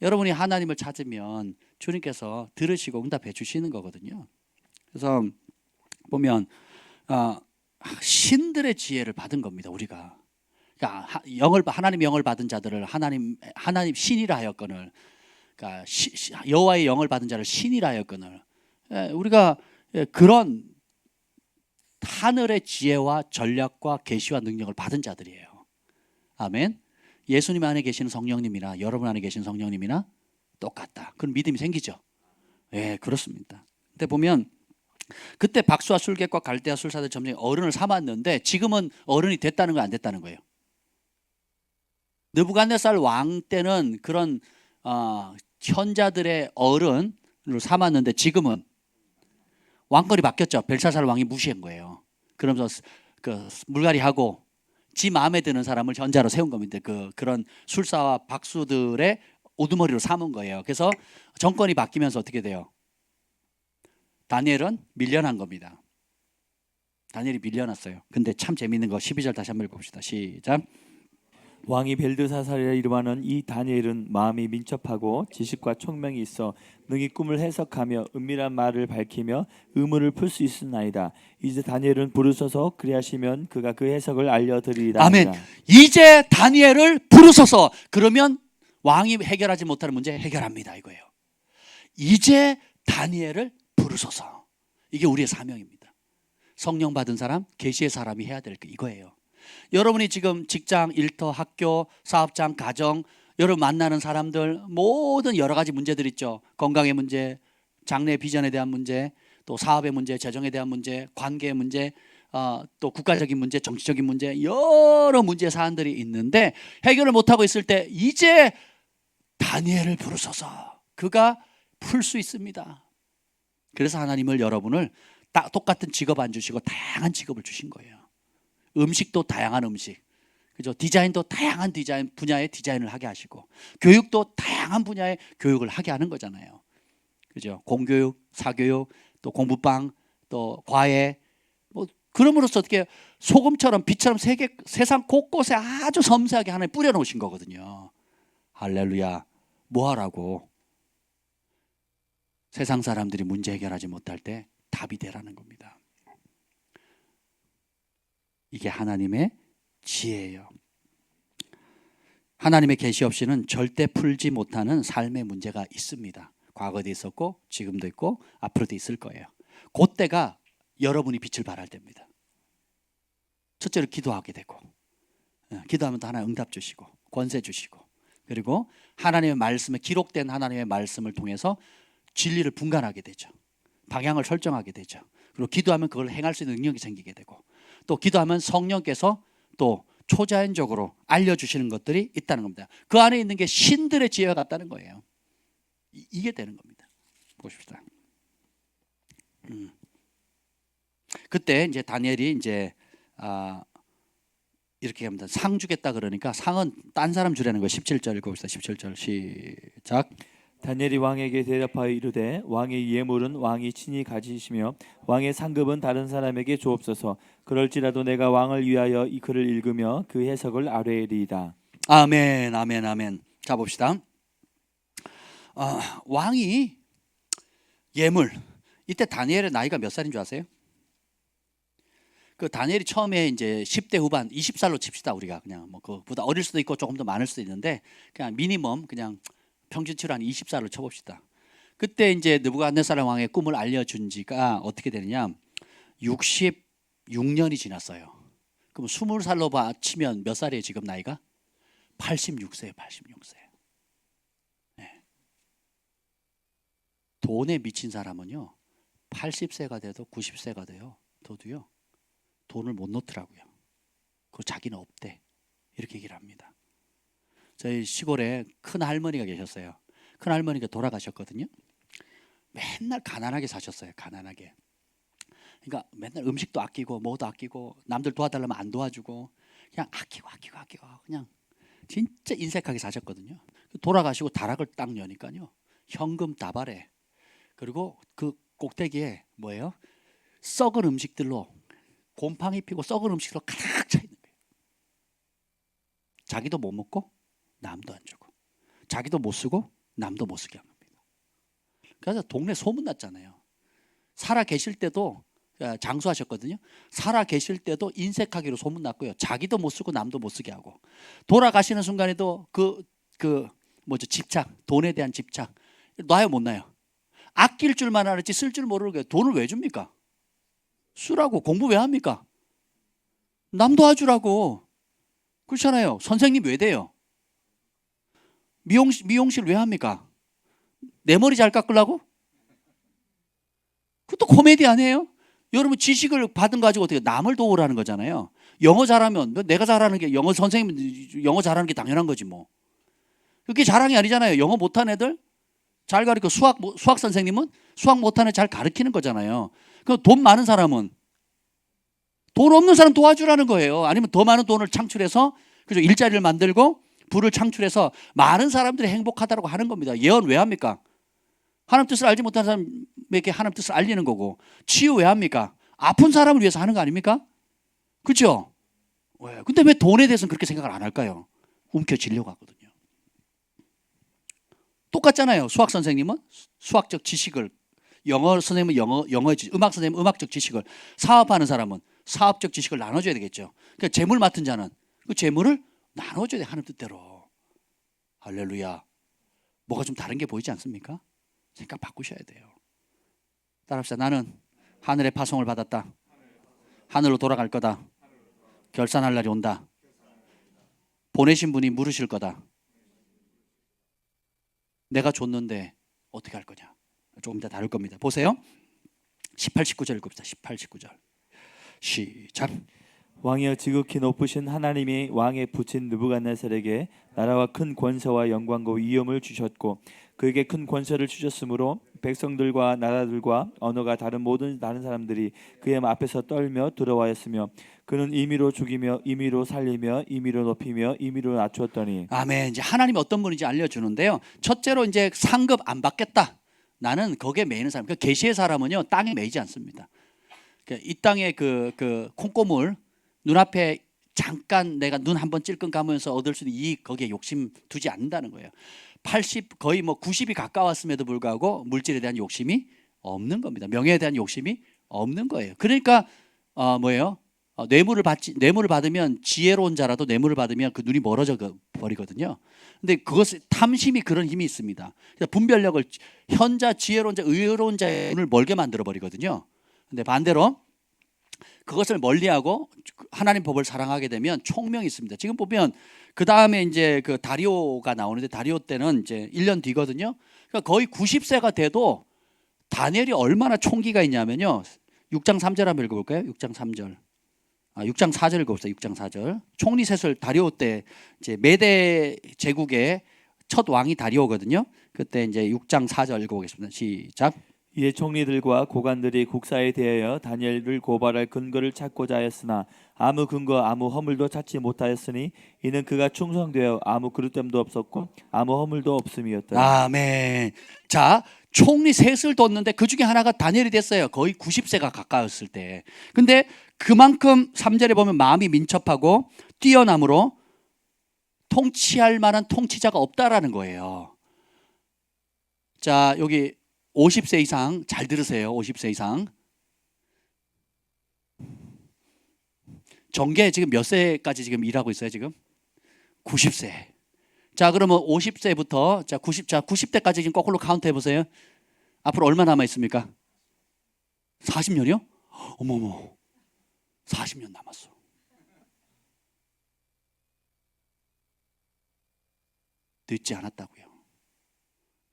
Speaker 1: 여러분이 하나님을 찾으면 주님께서 들으시고 응답해 주시는 거거든요. 그래서 보면 신들의 지혜를 받은 겁니다. 우리가. 그러니까 하나님의 영을 받은 자들을 하나님 신이라 하였거늘, 그러니까 여호와의 영을 받은 자를 신이라 하였거늘, 우리가 그런 하늘의 지혜와 전략과 계시와 능력을 받은 자들이에요. 아멘. 예수님 안에 계시는 성령님이나 여러분 안에 계신 성령님이나 똑같다. 그런 믿음이 생기죠. 예, 그렇습니다. 근데 보면 그때 박수와 술객과 갈대아 술사들 점점 어른을 삼았는데 지금은 어른이 됐다는 거 안 됐다는 거예요. 느부갓네살 왕 때는 그런 현자들의 어른을 삼았는데 지금은 왕권이 바뀌었죠. 벨사살 왕이 무시한 거예요. 그러면서 그 물갈이하고 지 마음에 드는 사람을 현자로 세운 겁니다. 그런 술사와 박수들의 우두머리로 삼은 거예요. 그래서 정권이 바뀌면서 어떻게 돼요? 다니엘은 밀려난 겁니다. 다니엘이 밀려났어요. 근데 참 재밌는 거 12절 다시 한번 읽어봅시다. 시작.
Speaker 2: 왕이 벨드사살이라 이름하는 이 다니엘은 마음이 민첩하고 지식과 총명이 있어 능히 꿈을 해석하며 은밀한 말을 밝히며 의문을 풀 수 있으나이다. 이제 다니엘은 부르소서 그리하시면 그가 그 해석을 알려드리리라.
Speaker 1: 아멘. 이제 다니엘을 부르소서. 그러면 왕이 해결하지 못하는 문제 해결합니다 이거예요. 이제 다니엘을 부르소서. 이게 우리의 사명입니다. 성령 받은 사람, 계시의 사람이 해야 될 게 이거예요. 여러분이 지금 직장, 일터, 학교, 사업장, 가정, 여러분 만나는 사람들 모든 여러 가지 문제들 있죠. 건강의 문제, 장래 비전에 대한 문제, 또 사업의 문제, 재정에 대한 문제, 관계의 문제, 또 국가적인 문제, 정치적인 문제, 여러 문제 사안들이 있는데 해결을 못하고 있을 때 이제 다니엘을 부르소서. 그가 풀 수 있습니다. 그래서 하나님을 여러분을 똑같은 직업 안 주시고 다양한 직업을 주신 거예요. 음식도 다양한 음식, 그죠? 디자인도 다양한 디자인 분야의 디자인을 하게 하시고, 교육도 다양한 분야의 교육을 하게 하는 거잖아요. 그죠? 공교육, 사교육, 또 공부방, 또 과외, 뭐 그럼으로써 어떻게 소금처럼 빛처럼 세상 곳곳에 아주 섬세하게 하나님 뿌려놓으신 거거든요. 할렐루야. 뭐 하라고? 세상 사람들이 문제 해결하지 못할 때 답이 되라는 겁니다. 이게 하나님의 지혜예요. 하나님의 계시 없이는 절대 풀지 못하는 삶의 문제가 있습니다. 과거도 있었고 지금도 있고 앞으로도 있을 거예요. 그때가 여러분이 빛을 발할 때입니다. 첫째로 기도하게 되고, 기도하면 또 하나님 응답 주시고 권세 주시고, 그리고 하나님의 말씀에 기록된 하나님의 말씀을 통해서 진리를 분간하게 되죠. 방향을 설정하게 되죠. 그리고 기도하면 그걸 행할 수 있는 능력이 생기게 되고, 또 기도하면 성령께서 또 초자연적으로 알려주시는 것들이 있다는 겁니다. 그 안에 있는 게 신들의 지혜가 같다는 거예요. 이게 되는 겁니다. 보십시다. 그때 이제 다니엘이 이제 이렇게 합니다. 상 주겠다 그러니까 상은 딴 사람 주라는 거예요. 17절 읽어봅시다. 17절 시작.
Speaker 2: 다니엘이 왕에게 대답하여 이르되 왕의 예물은 왕이 친히 가지시며 왕의 상급은 다른 사람에게 주옵소서. 그럴지라도 내가 왕을 위하여 이 글을 읽으며 그 해석을 아뢰리이다.
Speaker 1: 아멘, 아멘, 아멘. 자 봅시다. 왕이 예물. 이때 다니엘의 나이가 몇 살인 줄 아세요? 그 다니엘이 처음에 이제 10대 후반, 20살로 칩시다 우리가. 그냥 뭐 그보다 어릴 수도 있고 조금 더 많을 수도 있는데 그냥 미니멈 그냥 평균치로 한 20살로 쳐봅시다. 그때 이제 느부갓네살 왕의 꿈을 알려준 지가 어떻게 되느냐, 66년이 지났어요. 그럼 20살로 치면 몇 살이에요 지금 나이가? 86세예요. 86세. 네. 돈에 미친 사람은요 80세가 돼도 90세가 돼요. 저도요 돈을 못 놓더라고요. 그 자기는 없대 이렇게 얘기를 합니다. 저희 시골에 큰 할머니가 계셨어요. 큰 할머니가 돌아가셨거든요. 맨날 가난하게 사셨어요. 가난하게. 그러니까 맨날 음식도 아끼고 뭐도 아끼고 남들 도와달라면 안 도와주고 그냥 아끼고 그냥 진짜 인색하게 사셨거든요. 돌아가시고 다락을 딱 여니까요 현금 다발에, 그리고 그 꼭대기에 뭐예요? 썩은 음식들로, 곰팡이 피고 썩은 음식으로 가득 차 있는 거예요. 자기도 못 먹고 남도 안 주고, 자기도 못 쓰고 남도 못 쓰게 한 겁니다. 그래서 동네 소문 났잖아요. 살아 계실 때도 장수하셨거든요. 살아 계실 때도 인색하기로 소문 났고요. 자기도 못 쓰고 남도 못 쓰게 하고, 돌아가시는 순간에도 집착, 돈에 대한 집착 놔요 못 놔요? 아낄 줄만 알았지 쓸 줄 모르고 돈을 왜 줍니까? 쓰라고. 공부 왜 합니까? 남 도와주라고. 그렇잖아요. 선생님 왜 돼요? 미용실 왜 합니까? 내 머리 잘 깎으려고? 그것도 코미디 아니에요? 여러분 지식을 받은 거 가지고 어떻게 남을 도우라는 거잖아요. 영어 잘하면 내가 잘하는 게 영어 선생님 영어 잘하는 게 당연한 거지 뭐. 그게 자랑이 아니잖아요. 영어 못한 애들 잘 가르쳐 수학 선생님은 수학 못한 애 잘 가르치는 거잖아요. 그 돈 많은 사람은 돈 없는 사람 도와주라는 거예요. 아니면 더 많은 돈을 창출해서 그죠 일자리를 만들고 부를 창출해서 많은 사람들이 행복하다고 하는 겁니다. 예언 왜 합니까? 하나님 뜻을 알지 못하는 사람에게 하나님 뜻을 알리는 거고 치유 왜 합니까? 아픈 사람을 위해서 하는 거 아닙니까? 그렇죠? 근데 왜 돈에 대해서는 그렇게 생각을 안 할까요? 움켜쥐려고 하거든요. 똑같잖아요. 수학 선생님은 수학적 지식을 영어 선생님은 영어의 지식, 음악 선생님은 음악적 지식을 사업하는 사람은 사업적 지식을 나눠줘야 되겠죠. 그러니까 재물 맡은 자는 그 재물을 나눠줘야 돼 하는 뜻대로. 할렐루야. 뭐가 좀 다른 게 보이지 않습니까? 생각 바꾸셔야 돼요. 따라합시다. 나는 하늘의 파송을 받았다. 하늘로 돌아갈 거다. 결산할 날이 온다. 보내신 분이 물으실 거다. 내가 줬는데 어떻게 할 거냐. 조금 더 다를 겁니다. 보세요. 18, 19절 읽읍시다. 18, 19절. 시작.
Speaker 2: 왕이여 지극히 높으신 하나님이 왕에 붙인 느부갓네살에게 나라와 큰 권세와 영광과 위엄을 주셨고 그에게 큰 권세를 주셨으므로 백성들과 나라들과 언어가 다른 모든 다른 사람들이 그의 앞에서 떨며 두려워하였으며 그는 임의로 죽이며 임의로 살리며 임의로 높이며 임의로 낮추었더니
Speaker 1: 아멘. 이제 하나님이 어떤 분인지 알려주는데요. 첫째로 이제 상급 안 받겠다. 나는 거기에 매이는 사람. 그 계시의 사람은요 땅에 매이지 않습니다. 이 땅에 그 콩고물 눈앞에 잠깐 내가 눈 한번 찔끔 감으면서 얻을 수 있는 이익 거기에 욕심 두지 않는다는 거예요. 80 거의 뭐 90이 가까웠음에도 불구하고 물질에 대한 욕심이 없는 겁니다. 명예에 대한 욕심이 없는 거예요. 그러니까 뭐예요? 뇌물을 받으면 지혜로운 자라도 뇌물을 받으면 그 눈이 멀어져 버리거든요. 근데 그것을 탐심이 그런 힘이 있습니다. 분별력을 현자 지혜로운 자 의로운 자의 눈을 멀게 만들어 버리거든요. 근데 반대로 그것을 멀리하고 하나님 법을 사랑하게 되면 총명이 있습니다. 지금 보면 그 다음에 이제 그 다리오가 나오는데 다리오 때는 이제 1년 뒤거든요. 그러니까 거의 90세가 돼도 다니엘이 얼마나 총기가 있냐면요. 6장 3절 한번 읽어볼까요? 6장 3절. 6장 4절 읽어봅시다. 6장 4절. 총리 셋을 다리오 때 이제 메대 제국의 첫 왕이 다리오거든요. 그때 이제 6장 4절 읽어보겠습니다. 시작.
Speaker 2: 이에 총리들과 고관들이 국사에 대하여 다니엘을 고발할 근거를 찾고자 하였으나 아무 근거 아무 허물도 찾지 못하였으니 이는 그가 충성되어 아무 그릇됨도 없었고 아무 허물도 없음이었다.
Speaker 1: 아멘. 자, 총리 셋을 뒀는데 그 중에 하나가 다니엘이 됐어요. 거의 90세가 가까웠을 때. 근데 그만큼 3절에 보면 마음이 민첩하고 뛰어남으로 통치할 만한 통치자가 없다라는 거예요. 자, 여기 50세 이상 잘 들으세요. 50세 이상. 정계 지금 몇 세까지 지금 일하고 있어요, 지금? 90세. 자, 그러면 50세부터 90대까지 지금 거꾸로 카운트 해 보세요. 앞으로 얼마 남아 있습니까? 40년이요? 어머머. 40년 남았어. 늦지 않았다고요.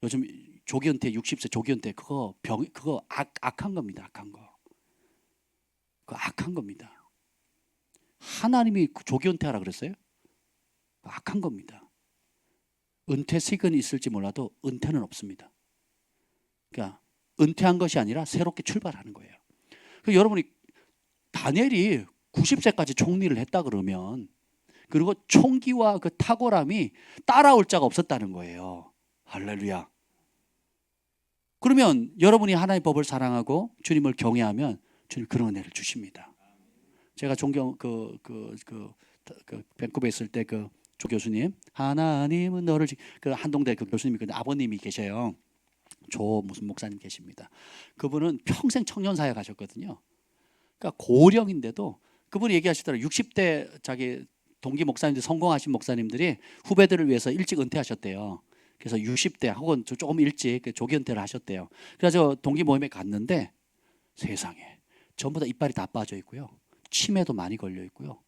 Speaker 1: 요즘 조기은퇴 60세 조기은퇴 그거 악한 겁니다. 악한 거. 그거 악한 겁니다. 하나님이 조기은퇴하라 그랬어요? 악한 겁니다. 은퇴식은 있을지 몰라도 은퇴는 없습니다. 그러니까 은퇴한 것이 아니라 새롭게 출발하는 거예요. 여러분이 다니엘이 90세까지 총리를 했다 그러면 그리고 총기와 그 탁월함이 따라올 자가 없었다는 거예요. 할렐루야. 그러면 여러분이 하나님의 법을 사랑하고 주님을 경외하면 주님 그런 은혜를 주십니다. 제가 존경 밴쿠버에 있을 때 그 조 교수님 하나님은 너를 그 한동대 그 교수님이 그 아버님이 계셔요. 조 무슨 목사님 계십니다. 그분은 평생 청년사회 가셨거든요. 그러니까 고령인데도 그분이 얘기하시더라고요. 60대 자기 동기 목사님들 성공하신 목사님들이 후배들을 위해서 일찍 은퇴하셨대요. 그래서 60대 혹은 조금 일찍 조기 은퇴를 하셨대요. 그래서 동기 모임에 갔는데 세상에 전부 다 이빨이 다 빠져 있고요. 치매도 많이 걸려 있고요.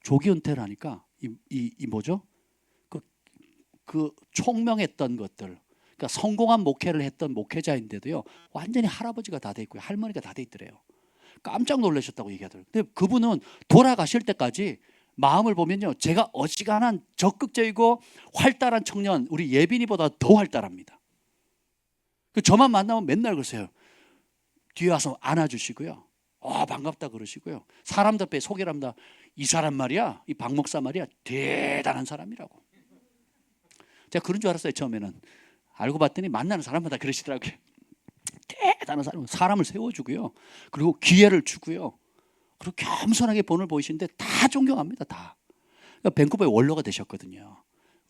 Speaker 1: 조기 은퇴를 하니까 이 뭐죠? 그 총명했던 것들, 그러니까 성공한 목회를 했던 목회자인데도요, 완전히 할아버지가 다 돼 있고요, 할머니가 다 돼 있더래요. 깜짝 놀라셨다고 얘기하더라고요. 근데 그분은 돌아가실 때까지 마음을 보면요, 제가 어지간한 적극적이고 활달한 청년, 우리 예빈이보다 더 활달합니다. 저만 만나면 맨날 그러세요. 뒤에 와서 안아주시고요, 반갑다 그러시고요, 사람들 앞에 소개를 합니다. 이 사람 말이야, 이 박 목사 말이야, 대단한 사람이라고. 제가 그런 줄 알았어요, 처음에는. 알고 봤더니 만나는 사람마다 그러시더라고요. 대단한 사람, 사람을 세워주고요, 그리고 기회를 주고요, 그리고 겸손하게 본을 보이시는데 다 존경합니다. 다. 그러니까 밴쿠버의 원로가 되셨거든요.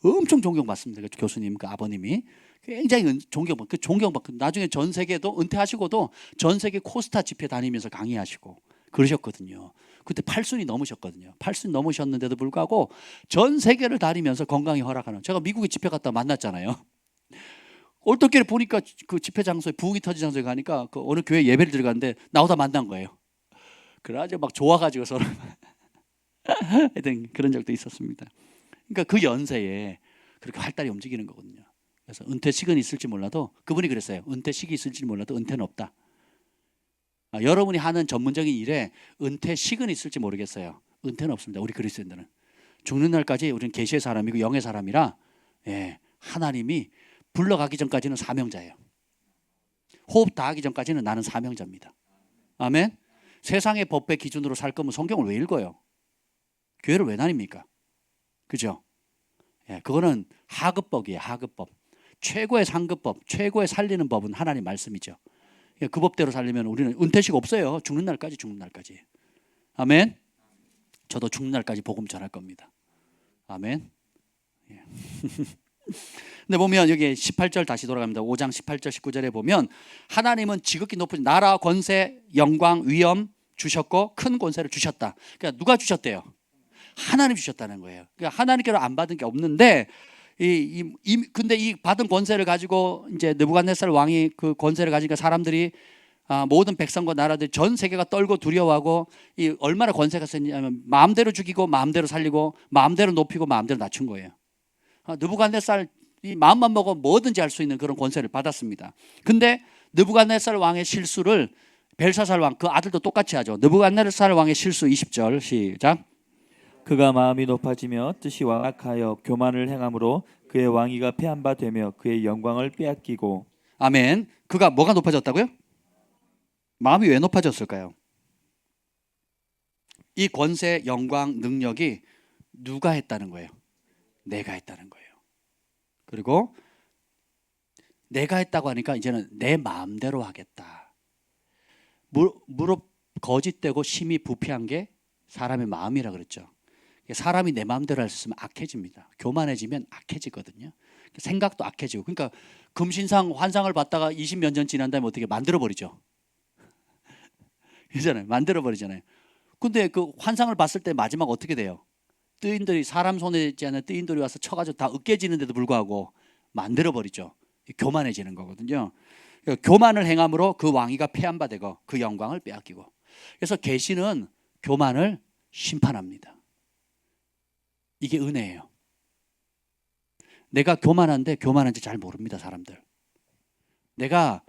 Speaker 1: 엄청 존경받습니다. 그 교수님, 그 아버님이 굉장히 존경받고, 그 존경받고, 나중에 전 세계도 은퇴하시고도 전 세계 코스타 집회 다니면서 강의하시고 그러셨거든요. 그때 8순이 넘으셨거든요. 8순 넘으셨는데도 불구하고 전 세계를 다니면서 건강이 허락하는, 제가 미국에 집회 갔다 만났잖아요. 얼떨결에 보니까 그 집회 장소에, 부흥이 터진 장소에 가니까 그 어느 교회 예배를 들어갔는데 나오다 만난 거예요. 그래가지고 막 좋아가지고 서로 하여튼 그런 적도 있었습니다. 그러니까 그 연세에 그렇게 활달히 움직이는 거거든요. 그래서 은퇴식은 있을지 몰라도, 그분이 그랬어요. 은퇴식이 있을지 몰라도 은퇴는 없다. 여러분이 하는 전문적인 일에 은퇴식은 있을지 모르겠어요. 은퇴는 없습니다. 우리 그리스도인들은 죽는 날까지 우리는 계시의 사람이고 영의 사람이라, 하나님이 불러가기 전까지는 사명자예요. 호흡 다 하기 전까지는 나는 사명자입니다. 아멘. 세상의 법의 기준으로 살 거면 성경을 왜 읽어요? 교회를 왜 다닙니까? 그죠? 그거는 하급법이에요. 하급법. 최고의 상급법, 최고의 살리는 법은 하나님 말씀이죠. 그 법대로 살리면 우리는 은퇴식 없어요. 죽는 날까지, 죽는 날까지. 아멘. 저도 죽는 날까지 복음 전할 겁니다. 아멘. 근데 보면 여기 18절 다시 돌아갑니다. 5장 18절 19절에 보면 하나님은 지극히 높은 나라, 권세, 영광, 위엄 주셨고 큰 권세를 주셨다. 그러니까 누가 주셨대요? 하나님 주셨다는 거예요. 그러니까 하나님께로 안 받은 게 없는데, 근데 이 받은 권세를 가지고 이제 느부갓네살 왕이 그 권세를 가지니까 사람들이, 모든 백성과 나라들 전 세계가 떨고 두려워하고, 이 얼마나 권세가 세냐면 마음대로 죽이고 마음대로 살리고 마음대로 높이고 마음대로 낮춘 거예요. 느부갓네살 이 마음만 먹어 뭐든지 할 수 있는 그런 권세를 받았습니다. 근데 느부갓네살 왕의 실수를 벨사살 왕, 그 아들도 똑같이 하죠. 느부갓네살 왕의 실수 20절 시작.
Speaker 2: 그가 마음이 높아지며 뜻이 완악하여 교만을 행함으로 그의 왕위가 패한 바 되며 그의 영광을 빼앗기고.
Speaker 1: 아멘. 그가 뭐가 높아졌다고요? 마음이 왜 높아졌을까요? 이 권세, 영광, 능력이 누가 했다는 거예요? 내가 했다는 거예요. 그리고 내가 했다고 하니까 이제는 내 마음대로 하겠다. 무릎 거짓되고 심히 부패한 게 사람의 마음이라 그랬죠. 사람이 내 마음대로 할 수 있으면 악해집니다. 교만해지면 악해지거든요. 생각도 악해지고. 그러니까 금신상 환상을 받다가 20몇 년 지난 다음에 어떻게 만들어버리죠. 그잖아요. 만들어버리잖아요. 근데 그 환상을 봤을 때 마지막 어떻게 돼요? 뜨인들이, 사람 손에 있지 않은 뜨인들이 와서 쳐가지고 다 으깨지는데도 불구하고 만들어버리죠. 교만해지는 거거든요. 그러니까 교만을 행함으로 그 왕위가 패한 바 되고 그 영광을 빼앗기고. 그래서 계시는 교만을 심판합니다. 이게 은혜예요. 내가 교만한데 교만한지 잘 모릅니다, 사람들. 내가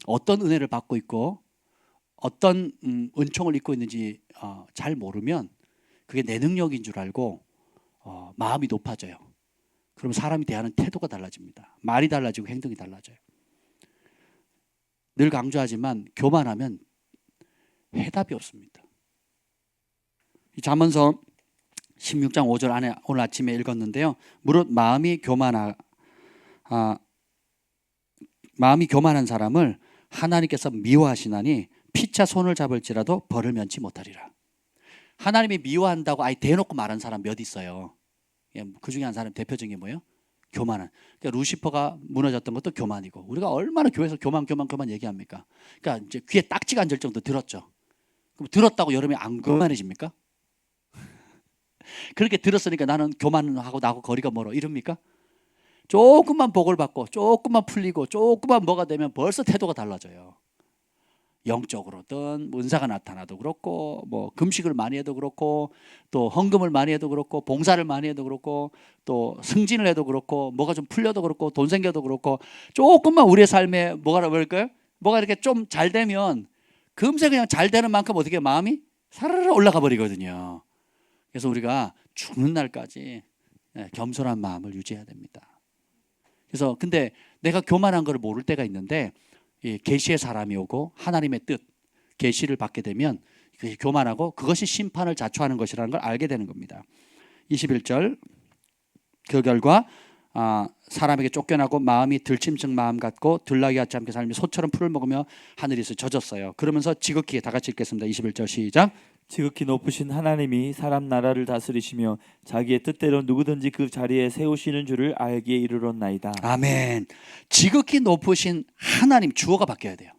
Speaker 1: 어떤 은혜를 받고 있고 어떤 은총을 입고 있는지 잘 모르면 그게 내 능력인 줄 알고 마음이 높아져요. 그럼 사람이 대하는 태도가 달라집니다. 말이 달라지고 행동이 달라져요. 늘 강조하지만 교만하면 해답이 없습니다. 이 잠언서 16장 5절 안에 오늘 아침에 읽었는데요. 무릇 마음이 교만한 사람을 하나님께서 미워하시나니 피차 손을 잡을지라도 벌을 면치 못하리라. 하나님이 미워한다고 아예 대놓고 말한 사람 몇 있어요. 그 중에 한 사람 대표적인 게 뭐예요? 교만한. 그러니까 루시퍼가 무너졌던 것도 교만이고, 우리가 얼마나 교회에서 교만 얘기합니까? 그러니까 이제 귀에 딱지가 앉을 정도 들었죠. 그럼 들었다고 여러분이 안 교만해집니까? 그렇게 들었으니까 나는 교만하고 나하고 거리가 멀어 이럽니까? 조금만 복을 받고 조금만 풀리고 조금만 뭐가 되면 벌써 태도가 달라져요. 영적으로든 은사가 나타나도 그렇고 뭐 금식을 많이 해도 그렇고 또 헌금을 많이 해도 그렇고 봉사를 많이 해도 그렇고 또 승진을 해도 그렇고 뭐가 좀 풀려도 그렇고 돈 생겨도 그렇고 조금만 우리의 삶에 뭐가 그럴까요? 뭐가 이렇게 좀 잘 되면 금세 그냥 잘 되는 만큼 어떻게 마음이 사르르 올라가 버리거든요. 그래서 우리가 죽는 날까지 겸손한 마음을 유지해야 됩니다. 그래서 근데 내가 교만한 걸 모를 때가 있는데 계시의 사람이 오고 하나님의 뜻, 계시를 받게 되면 교만하고 그것이 심판을 자초하는 것이라는 걸 알게 되는 겁니다. 21절 그 결과 사람에게 쫓겨나고 마음이 들짐승 마음 같고 들나귀 같지 않게 살며 소처럼 풀을 먹으며 하늘에서 젖었어요. 그러면서 지극히 다 같이 읽겠습니다. 21절 시작.
Speaker 2: 지극히 높으신 하나님이 사람 나라를 다스리시며 자기의 뜻대로 누구든지 그 자리에 세우시는 줄을 알기에 이르렀나이다.
Speaker 1: 아멘. 지극히 높으신 하나님, 주어가 바뀌어야 돼요.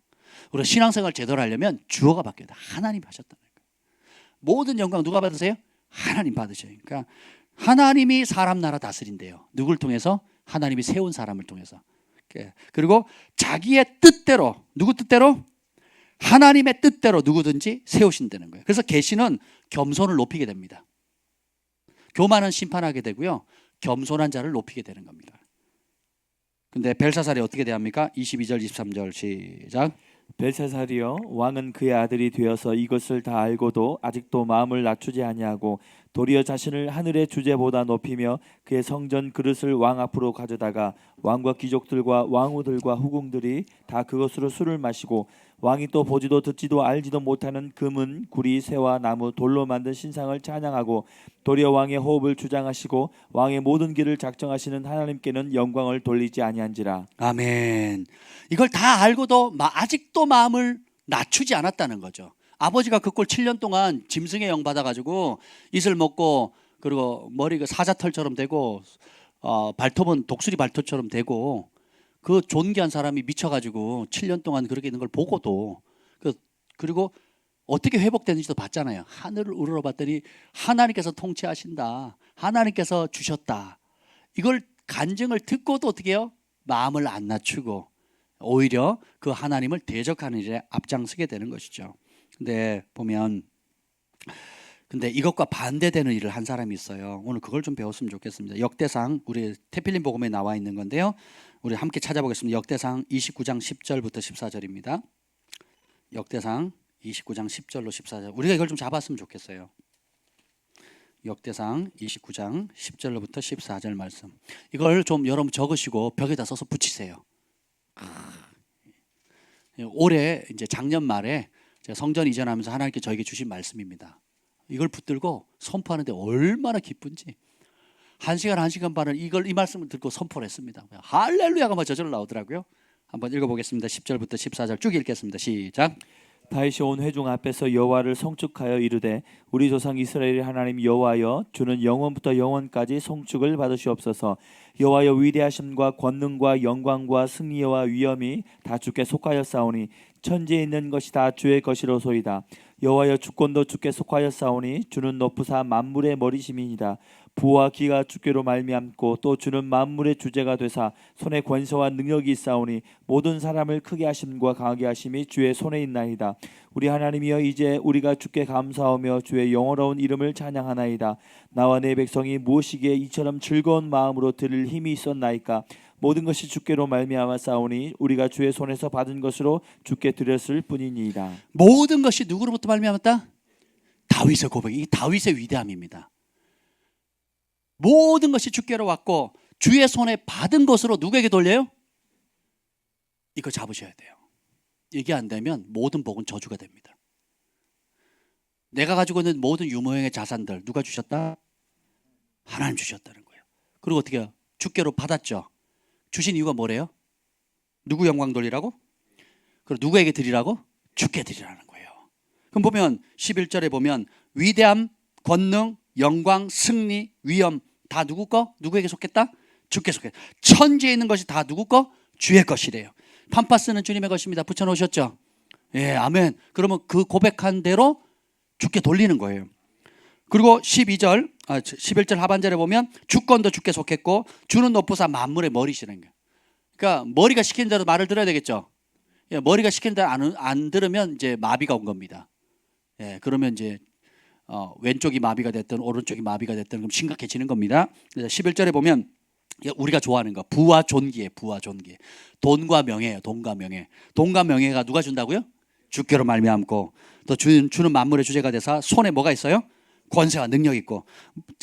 Speaker 1: 우리가 신앙생활 제대로 하려면 주어가 바뀌어야 돼요. 하나님 하셨다는 거예요. 모든 영광 누가 받으세요? 하나님 받으셔요. 그러니까 하나님이 사람 나라 다스린대요. 누굴 통해서? 하나님이 세운 사람을 통해서. 그리고 자기의 뜻대로, 누구 뜻대로? 하나님의 뜻대로 누구든지 세우신다는 거예요. 그래서 계시는 겸손을 높이게 됩니다. 교만은 심판하게 되고요, 겸손한 자를 높이게 되는 겁니다. 근데 벨사살이 어떻게 대합니까? 22절 23절 시작.
Speaker 2: 벨사살이여, 왕은 그의 아들이 되어서 이것을 다 알고도 아직도 마음을 낮추지 아니하고 도리어 자신을 하늘의 주제보다 높이며 그의 성전 그릇을 왕 앞으로 가져다가 왕과 귀족들과 왕후들과 후궁들이 다 그것으로 술을 마시고 왕이 또 보지도 듣지도 알지도 못하는 금은 구리 새와 나무 돌로 만든 신상을 찬양하고 도리어 왕의 호흡을 주장하시고 왕의 모든 길을 작정하시는 하나님께는 영광을 돌리지 아니한지라.
Speaker 1: 아멘. 이걸 다 알고도 아직도 마음을 낮추지 않았다는 거죠. 아버지가 그 꼴 7년 동안 짐승의 영 받아가지고 이슬 먹고 그리고 머리가 사자털처럼 되고 발톱은 독수리 발톱처럼 되고 그 존귀한 사람이 미쳐가지고 7년 동안 그렇게 있는 걸 보고도 그리고 어떻게 회복되는지도 봤잖아요. 하늘을 우러러봤더니 하나님께서 통치하신다, 하나님께서 주셨다, 이걸 간증을 듣고도 어떻게 해요? 마음을 안 낮추고 오히려 그 하나님을 대적하는 일에 앞장서게 되는 것이죠. 근데 보면 이것과 반대되는 일을 한 사람이 있어요. 오늘 그걸 좀 배웠으면 좋겠습니다. 역대상, 우리 태필린 복음에 나와 있는 건데요, 우리 함께 찾아보겠습니다. 역대상 29장 10절부터 14절입니다. 역대상 29장 10절로 14절. 우리가 이걸 좀 잡았으면 좋겠어요. 역대상 29장 10절로부터 14절 말씀. 이걸 좀 여러분 적으시고 벽에다 써서 붙이세요. 올해 이제 작년 말에 제가 성전 이전하면서 하나님께 저에게 주신 말씀입니다. 이걸 붙들고 선포하는데 얼마나 기쁜지. 1시간 1시간 반을 이 말씀을 듣고 선포를 했습니다. 할렐루야가 막 저절로 나오더라고요. 한번 읽어보겠습니다. 10절부터 14절 쭉 읽겠습니다. 시작.
Speaker 2: 다윗이 온 회중 앞에서 여호와를 송축하여 이르되 우리 조상 이스라엘의 하나님 여호와여, 주는 영원부터 영원까지 송축을 받으시옵소서. 여호와여, 위대하심과 권능과 영광과 승리와 위엄이 다 주께 속하였사오니 천지에 있는 것이 다 주의 것이로소이다. 여호와여, 주권도 주께 속하였사오니 주는 높으사 만물의 머리심이니이다. 부와 기가 주께로 말미암고 또 주는 만물의 주제가 되사 손에 권세와 능력이 있사오니 모든 사람을 크게 하심과 강하게 하심이 주의 손에 있나이다. 우리 하나님이여, 이제 우리가 주께 감사하며 주의 영원로운 이름을 찬양하나이다. 나와 내 백성이 무엇이기에 이처럼 즐거운 마음으로 드릴 힘이 있었나이까. 모든 것이 주께로 말미암아 싸우니 우리가 주의 손에서 받은 것으로 주께 드렸을 뿐이니이다.
Speaker 1: 모든 것이 누구로부터 말미암았다? 다윗의 고백. 이 다윗의 위대함입니다. 모든 것이 주께로 왔고 주의 손에 받은 것으로 누구에게 돌려요? 이거 잡으셔야 돼요. 이게 안 되면 모든 복은 저주가 됩니다. 내가 가지고 있는 모든 유모형의 자산들 누가 주셨다? 하나님 주셨다는 거예요. 그리고 어떻게 해요? 주께로 받았죠. 주신 이유가 뭐래요? 누구 영광 돌리라고? 그리고 누구에게 드리라고? 주께 드리라는 거예요. 그럼 보면 11절에 보면 위대함, 권능, 영광, 승리, 위엄 다 누구 거? 누구에게 속했다? 주께 속했다. 천지에 있는 것이 다 누구 거? 주의 것이래요. 팜파스는 주님의 것입니다. 붙여놓으셨죠? 예, 아멘. 그러면 그 고백한 대로 주께 돌리는 거예요. 그리고 11절 하반절에 보면 주권도 주께 속했고 주는 높으사 만물의 머리시라는 거예요. 그러니까 머리가 시키는 대로 말을 들어야 되겠죠. 예, 머리가 시키는 대로 안 들으면 이제 마비가 온 겁니다. 예, 그러면 이제 왼쪽이 마비가 됐든 오른쪽이 마비가 됐든 그럼 심각해지는 겁니다. 그래서 11절에 보면 우리가 좋아하는 거 부와 존귀에 부와 존귀. 돈과 명예예요. 돈과 명예. 돈과 명예가 누가 준다고요? 주께로 말미암고 또 주는 만물의 주제가 돼서 손에 뭐가 있어요? 권세와 능력이 있고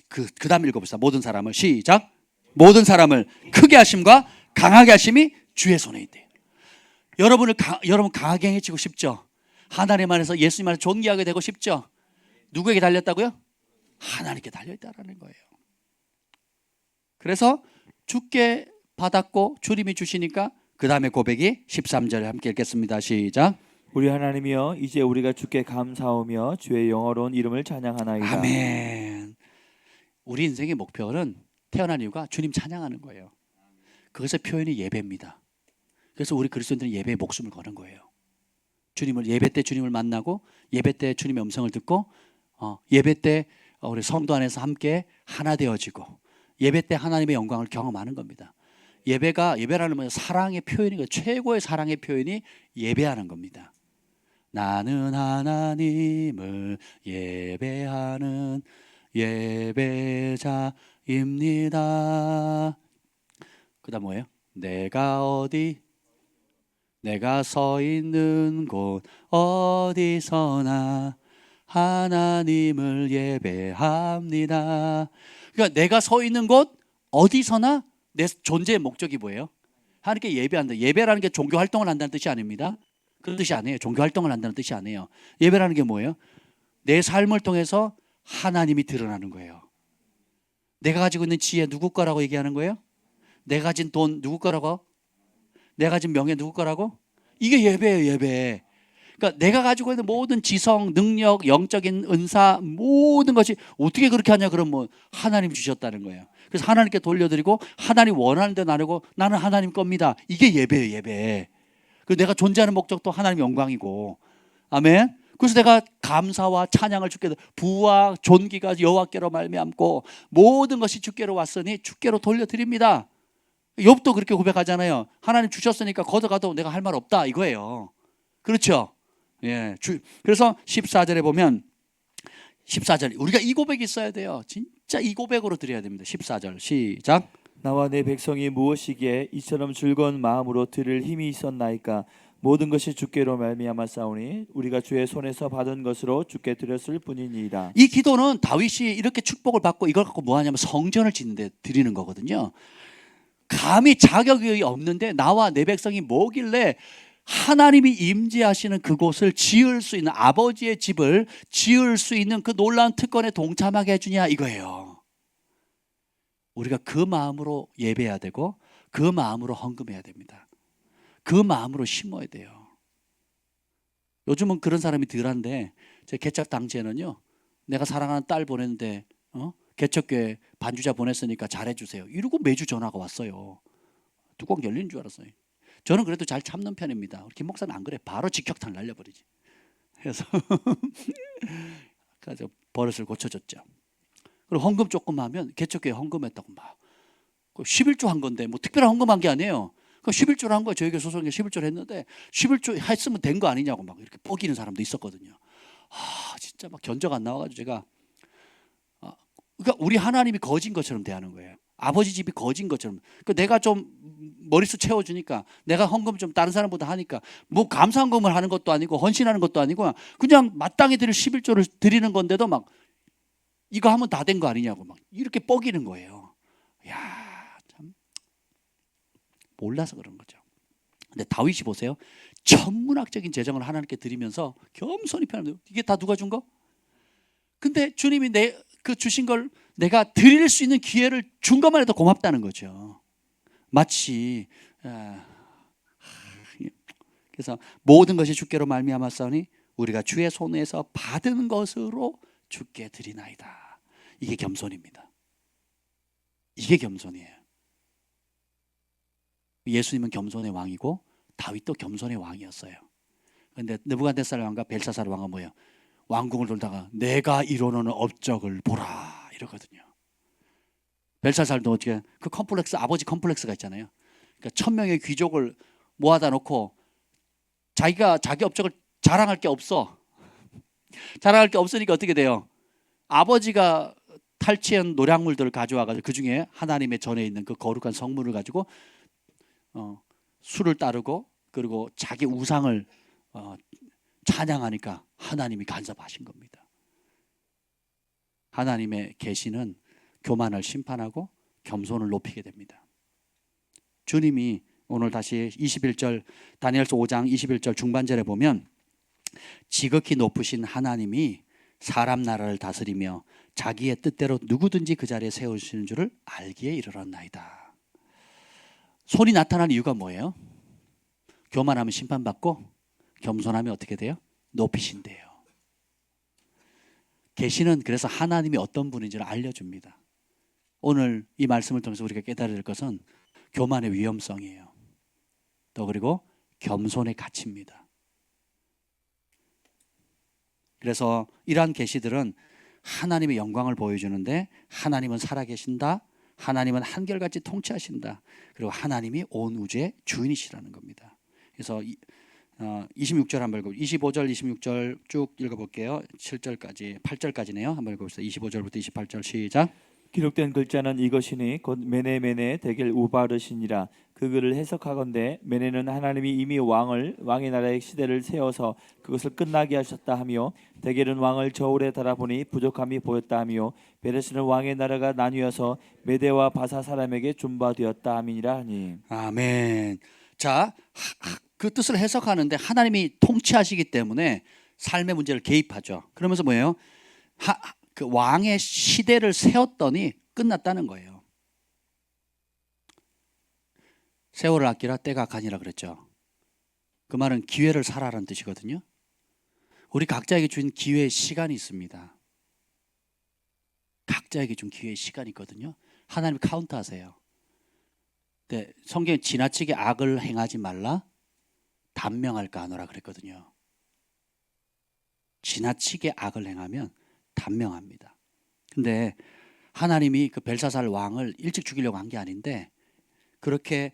Speaker 1: 그다음 읽어봅시다. 모든 사람을 시작. 모든 사람을 크게 하심과 강하게 하심이 주의 손에 있대요. 여러분 강하게 행해지고 싶죠? 하나님 안에서 예수님 안에서 존귀하게 되고 싶죠? 누구에게 달렸다고요? 하나님께 달려있다라는 거예요. 그래서 주께 받았고 주님이 주시니까 그 다음에 고백이 13절에 함께 읽겠습니다. 시작.
Speaker 2: 우리 하나님이여 이제 우리가 주께 감사하며 주의 영어로운 이름을 찬양하나이다.
Speaker 1: 아멘. 우리 인생의 목표는 태어난 이유가 주님 찬양하는 거예요. 그것의 표현이 예배입니다. 그래서 우리 그리스도인들은 예배에 목숨을 거는 거예요. 주님을 예배 때 주님을 만나고 예배 때 주님의 음성을 듣고 예배 때 우리 성도 안에서 함께 하나 되어지고 예배 때 하나님의 영광을 경험하는 겁니다. 예배라는 건 사랑의 표현이고 최고의 사랑의 표현이 예배하는 겁니다. 나는 하나님을 예배하는 예배자입니다. 그다음 뭐예요? 내가 서 있는 곳 어디서나 하나님을 예배합니다. 그러니까 내가 서 있는 곳 어디서나 내 존재의 목적이 뭐예요? 하나님께 예배한다. 예배라는 게 종교 활동을 한다는 뜻이 아닙니다. 그런 뜻이 아니에요. 종교 활동을 한다는 뜻이 아니에요. 예배라는 게 뭐예요? 내 삶을 통해서 하나님이 드러나는 거예요. 내가 가지고 있는 지혜 누구 거라고 얘기하는 거예요? 내가 가진 돈 누구 거라고? 내가 가진 명예 누구 거라고? 이게 예배예요. 예배. 그러니까 내가 가지고 있는 모든 지성, 능력, 영적인 은사 모든 것이 어떻게 그렇게 하냐? 그럼 뭐 하나님 주셨다는 거예요. 그래서 하나님께 돌려드리고 하나님 원하는 데 나르고 나는 하나님 겁니다. 이게 예배예요. 예배. 그리고 내가 존재하는 목적도 하나님 영광이고. 아멘. 그래서 내가 감사와 찬양을 주께 부와 존귀가 여호와께로 말미암고 모든 것이 주께로 왔으니 주께로 돌려드립니다. 욥도 그렇게 고백하잖아요. 하나님 주셨으니까 걷어가도 내가 할 말 없다 이거예요. 그렇죠? 예. 그래서 14절에 보면 14절 우리가 이 고백이 있어야 돼요. 진짜 이 고백으로 드려야 됩니다. 14절 시작.
Speaker 2: 나와 내 백성이 무엇이기에 이처럼 즐거운 마음으로 들을 힘이 있었나이까. 모든 것이 주께로 말미암아 싸우니 우리가 주의 손에서 받은 것으로 주께 드렸을 뿐이니이다.
Speaker 1: 이 기도는 다윗이 이렇게 축복을 받고 이걸 갖고 뭐 하냐면 성전을 짓는데 드리는 거거든요. 감히 자격이 없는데 나와 내 백성이 뭐길래 하나님이 임재하시는 그곳을 지을 수 있는 아버지의 집을 지을 수 있는 그 놀라운 특권에 동참하게 해주냐 이거예요. 우리가 그 마음으로 예배해야 되고 그 마음으로 헌금해야 됩니다. 그 마음으로 심어야 돼요. 요즘은 그런 사람이 덜한데 제 개척 당시에는요. 내가 사랑하는 딸 보냈는데 개척교회 반주자 보냈으니까 잘해주세요. 이러고 매주 전화가 왔어요. 뚜껑 열린 줄 알았어요. 저는 그래도 잘 참는 편입니다. 우리 김 목사님 안 그래? 바로 직격탄 날려버리지. 그래서 그래서 버릇을 고쳐줬죠. 그리고 헌금 조금 하면 개척교회 헌금했다고 막 11조 한 건데 뭐 특별한 헌금한 게 아니에요. 그 11조를 한 거예요. 저희가 소속에 11조를 했는데 11조 했으면 된 거 아니냐고 막 이렇게 뻐기는 사람도 있었거든요. 진짜 막 견저가 안 나와가지고 제가 그러니까 우리 하나님이 거진 것처럼 대하는 거예요. 아버지 집이 거진 것처럼. 그러니까 내가 좀 머릿수 채워주니까 내가 헌금 좀 다른 사람보다 하니까 뭐 감사헌금을 하는 것도 아니고 헌신하는 것도 아니고 그냥 마땅히 드릴 11조를 드리는 건데도 막 이거 하면 다 된 거 아니냐고 막 이렇게 뻐기는 거예요. 야, 참 몰라서 그런 거죠. 근데 다윗이 보세요. 천문학적인 재정을 하나님께 드리면서 겸손히 표현해요. 이게 다 누가 준 거? 근데 주님이 그 주신 걸 내가 드릴 수 있는 기회를 준 것만 해도 고맙다는 거죠. 마치 그래서 모든 것이 주께로 말미암았사오니 우리가 주의 손에서 받은 것으로 주께 드리나이다. 이게 겸손입니다. 이게 겸손이에요. 예수님은 겸손의 왕이고 다윗도 겸손의 왕이었어요. 그런데 느부갓네살 왕과 벨사살 왕은 뭐예요? 왕궁을 돌다가 내가 이루는 업적을 보라 이러거든요. 벨사살도 어떻게 그 컴플렉스 아버지 컴플렉스가 있잖아요. 그러니까 1000명의 귀족을 모아다 놓고 자기가 자기 업적을 자랑할 게 없어. 자랑할 게 없으니까 어떻게 돼요? 아버지가 탈취한 노략물들을 가져와가지고 그 중에 하나님의 전에 있는 그 거룩한 성물을 가지고 술을 따르고 그리고 자기 우상을 찬양하니까 하나님이 간섭하신 겁니다. 하나님의 계시는 교만을 심판하고 겸손을 높이게 됩니다. 주님이 오늘 다시 21절 다니엘서 5장 21절 중반절에 보면 지극히 높으신 하나님이 사람 나라를 다스리며 자기의 뜻대로 누구든지 그 자리에 세우시는 줄을 알기에 이르렀나이다. 손이 나타난 이유가 뭐예요? 교만하면 심판받고 겸손하면 어떻게 돼요? 높이신대요. 계시는 그래서 하나님이 어떤 분인지를 알려줍니다. 오늘 이 말씀을 통해서 우리가 깨달아야 될 것은 교만의 위험성이에요. 또 그리고 겸손의 가치입니다. 그래서 이러한 계시들은 하나님의 영광을 보여주는데 하나님은 살아계신다. 하나님은 한결같이 통치하신다. 그리고 하나님이 온 우주의 주인이시라는 겁니다. 그래서 26절 한번 읽어보세요. 25절 26절 쭉 읽어볼게요. 7절까지 8절까지네요. 한번 읽어봅시다. 25절부터 28절 시작.
Speaker 2: 기록된 글자는 이것이니 곧 메네 대겔 우바르시니라. 그 글을 해석하건대 메네는 하나님이 이미 왕의 나라의 시대를 세워서 그것을 끝나게 하셨다 하며, 대겔은 왕을 저울에 달아보니 부족함이 보였다 하며, 베레스는 왕의 나라가 나뉘어서 메대와 바사 사람에게 준바되었다 함이니라 하니.
Speaker 1: 아멘. 자, 그 뜻을 해석하는데 하나님이 통치하시기 때문에 삶의 문제를 개입하죠. 그러면서 뭐예요? 그 왕의 시대를 세웠더니 끝났다는 거예요. 세월을 아끼라 때가 가니라 그랬죠. 그 말은 기회를 살아라는 뜻이거든요. 우리 각자에게 준 기회의 시간이 있습니다. 각자에게 준 기회의 시간이 있거든요. 하나님이 카운트하세요. 네, 성경에 지나치게 악을 행하지 말라 단명할까 하노라 그랬거든요. 지나치게 악을 행하면 단명합니다. 근데 하나님이 그 벨사살 왕을 일찍 죽이려고 한 게 아닌데 그렇게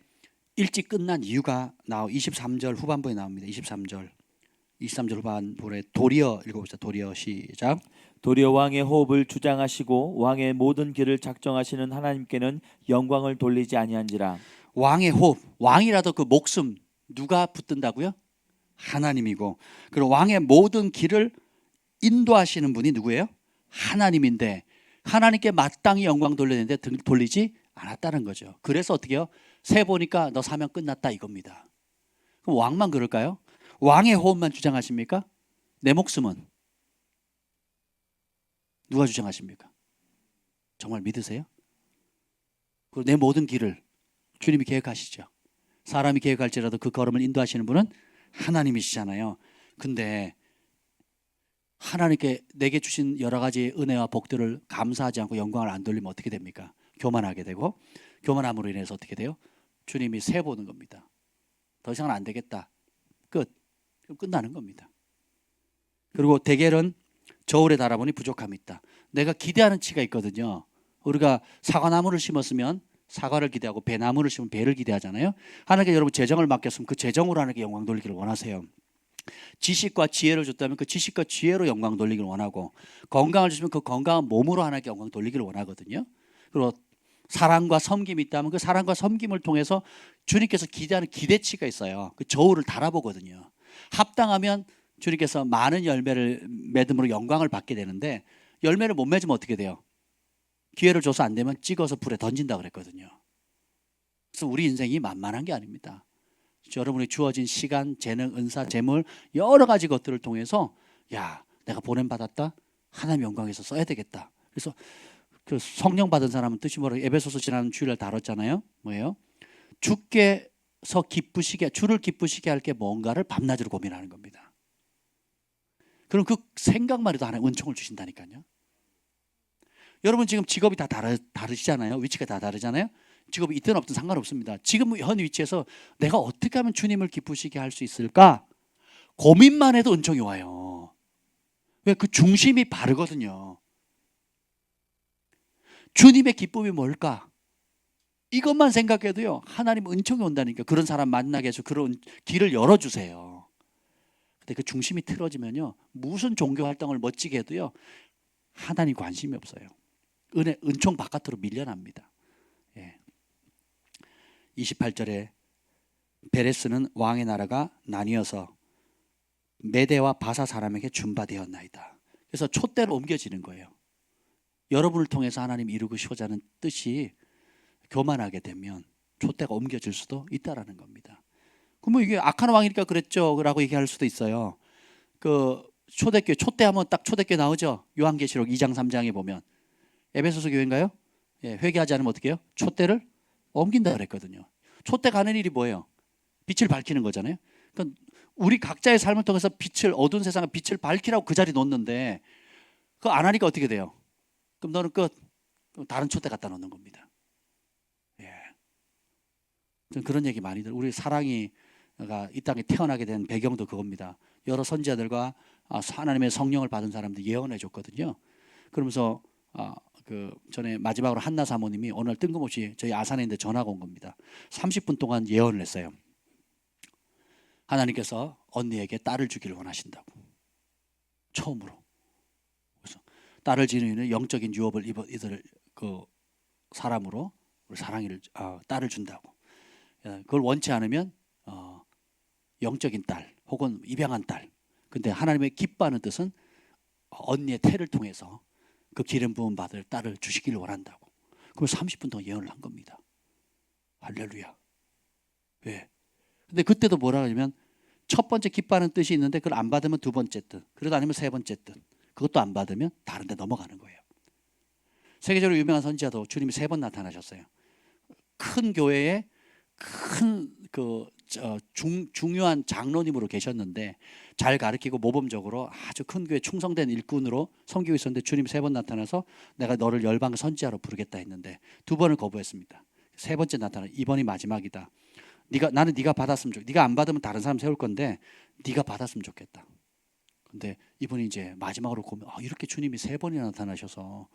Speaker 1: 일찍 끝난 이유가 23절 후반부에 나옵니다. 23절 후반부에 도리어 읽어봅시다. 도리어 시작.
Speaker 2: 도리어 왕의 호흡을 주장하시고 왕의 모든 길을 작정하시는 하나님께는 영광을 돌리지 아니한지라.
Speaker 1: 왕의 호흡, 왕이라도 그 목숨 누가 붙든다고요? 하나님이고, 그리고 왕의 모든 길을 인도하시는 분이 누구예요? 하나님인데 하나님께 마땅히 영광 돌리는데 돌리지 않았다는 거죠. 그래서 어떻게 해요? 세 보니까 너 사명 끝났다 이겁니다. 그럼 왕만 그럴까요? 왕의 호흡만 주장하십니까? 내 목숨은 누가 주장하십니까? 정말 믿으세요? 그리고 내 모든 길을 주님이 계획하시죠. 사람이 계획할지라도 그 걸음을 인도하시는 분은 하나님이시잖아요. 근데 하나님께 내게 주신 여러 가지 은혜와 복들을 감사하지 않고 영광을 안 돌리면 어떻게 됩니까? 교만하게 되고, 교만함으로 인해서 어떻게 돼요? 주님이 세 보는 겁니다. 더 이상은 안 되겠다. 끝. 그럼 끝나는 겁니다. 그리고 대겔은 저울에 달아보니 부족함이 있다. 내가 기대하는 치가 있거든요. 우리가 사과나무를 심었으면 사과를 기대하고 배나무를 심으면 배를 기대하잖아요. 하나님께 여러분 재정을 맡겼으면 그 재정으로 하나님께 영광 돌리기를 원하세요. 지식과 지혜를 줬다면 그 지식과 지혜로 영광 돌리기를 원하고, 건강을 주시면 그 건강한 몸으로 하나님께 영광 돌리기를 원하거든요. 그리고 사랑과 섬김이 있다면 그 사랑과 섬김을 통해서 주님께서 기대하는 기대치가 있어요. 그 저울을 달아보거든요. 합당하면 주님께서 많은 열매를 맺음으로 영광을 받게 되는데, 열매를 못 맺으면 어떻게 돼요? 기회를 줘서 안 되면 찍어서 불에 던진다 그랬거든요. 그래서 우리 인생이 만만한 게 아닙니다. 여러분이 주어진 시간, 재능, 은사, 재물 여러 가지 것들을 통해서 야, 내가 보냄 받았다. 하나님 영광에서 써야 되겠다. 그래서 그 성령 받은 사람은 뜻이 뭐라고 에베소서 지난 주일날 다뤘잖아요. 뭐예요? 주께서 기쁘시게, 주를 기쁘시게 할 게 뭔가를 밤낮으로 고민하는 겁니다. 그럼 그 생각만 해도 하나님 은총을 주신다니까요. 여러분 지금 직업이 다 다르시잖아요. 위치가 다 다르잖아요. 직업이 있든 없든 상관없습니다. 지금 현 위치에서 내가 어떻게 하면 주님을 기쁘시게 할 수 있을까? 고민만 해도 은총이 와요. 왜? 그 중심이 바르거든요. 주님의 기쁨이 뭘까? 이것만 생각해도요 하나님 은총이 온다니까. 그런 사람 만나게 해서 그런 길을 열어주세요. 근데 그 중심이 틀어지면요, 무슨 종교 활동을 멋지게 해도요, 하나님 관심이 없어요. 은총 바깥으로 밀려납니다. 예. 28절에 베레스는 왕의 나라가 나뉘어서 메대와 바사 사람에게 준바되었나이다. 그래서 촛대로 옮겨지는 거예요. 여러분을 통해서 하나님 이루시고자 하는 뜻이 교만하게 되면 촛대가 옮겨질 수도 있다라는 겁니다. 그러면 이게 악한 왕이니까 그랬죠 라고 얘기할 수도 있어요. 그 초대교회, 촛대하면 딱 초대교회 나오죠. 요한계시록 2장 3장에 보면. 에베소서 교회인가요? 예, 회개하지 않으면 어떻게 해요? 촛대를 옮긴다 그랬거든요. 촛대 가는 일이 뭐예요? 빛을 밝히는 거잖아요. 그러니까 우리 각자의 삶을 통해서 어두운 세상의 빛을 밝히라고 그 자리에 놓는데 그거 안 하니까 어떻게 돼요? 그럼 너는 끝. 그럼 다른 촛대 갖다 놓는 겁니다. 예. 전 그런 얘기 많이 들어요. 우리 사랑이가 이 땅에 태어나게 된 배경도 그겁니다. 여러 선지자들과 하나님의 성령을 받은 사람들 예언해 줬거든요. 그러면서 그 전에 마지막으로 한나 사모님이 오늘 뜬금없이 저희 아산에 있는데 전화가 온 겁니다. 30분 동안 예언을 했어요. 하나님께서 언니에게 딸을 주기를 원하신다고. 처음으로. 그래서 딸을 지는 이유는 영적인 유업을 이들 그 사람으로 우리 사랑이를 딸을 준다고. 그걸 원치 않으면 영적인 딸 혹은 입양한 딸. 근데 하나님의 기뻐하는 뜻은 언니의 태를 통해서 그 기름 부음 받을 딸을 주시기를 원한다고. 그걸 30분 동안 예언을 한 겁니다. 할렐루야. 왜? 근데 그때도 뭐라 하냐면 첫 번째 기뻐하는 뜻이 있는데 그걸 안 받으면 두 번째 뜻, 그러다 아니면 세 번째 뜻, 그것도 안 받으면 다른 데 넘어가는 거예요. 세계적으로 유명한 선지자도 주님이 3번 나타나셨어요. 큰 교회에 큰 중요한 장로님으로 계셨는데 잘 가르치고 모범적으로 아주 큰 교회 충성된 일꾼으로 섬기고 있었는데 주님 3번 나타나서 내가 너를 열방 선지자로 부르겠다 했는데 2번을 거부했습니다. 3번째 나타나 이번이 마지막이다. 나는 네가 받았으면 좋겠다. 네가 안 받으면 다른 사람 세울 건데 네가 받았으면 좋겠다. 근데 이분이 이제 마지막으로 이렇게 주님이 3번이나 나타나셔서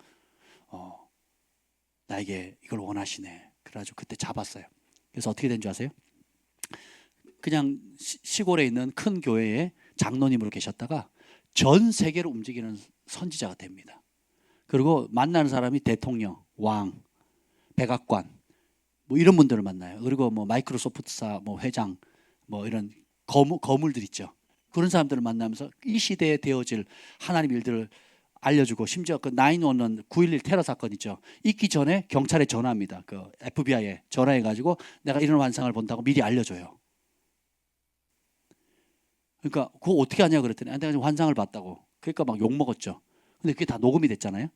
Speaker 1: 나에게 이걸 원하시네. 그래가지고 그때 잡았어요. 그래서 어떻게 된 줄 아세요? 그냥 시골에 있는 큰 교회에 장로님으로 계셨다가 전 세계로 움직이는 선지자가 됩니다. 그리고 만나는 사람이 대통령, 왕, 백악관 뭐 이런 분들을 만나요. 그리고 뭐 마이크로소프트사 뭐 회장 뭐 이런 거물들 있죠. 그런 사람들을 만나면서 이 시대에 되어질 하나님 일들을 알려주고 심지어 그 911 9.11 테러 사건 있죠. 있기 전에 경찰에 전화합니다. 그 FBI에 전화해가지고 내가 이런 환상을 본다고 미리 알려줘요. 그러니까 그거 어떻게 하냐 그랬더니 내가 지금 환상을 봤다고. 그러니까 막 욕 먹었죠. 근데 그게 다 녹음이 됐잖아요.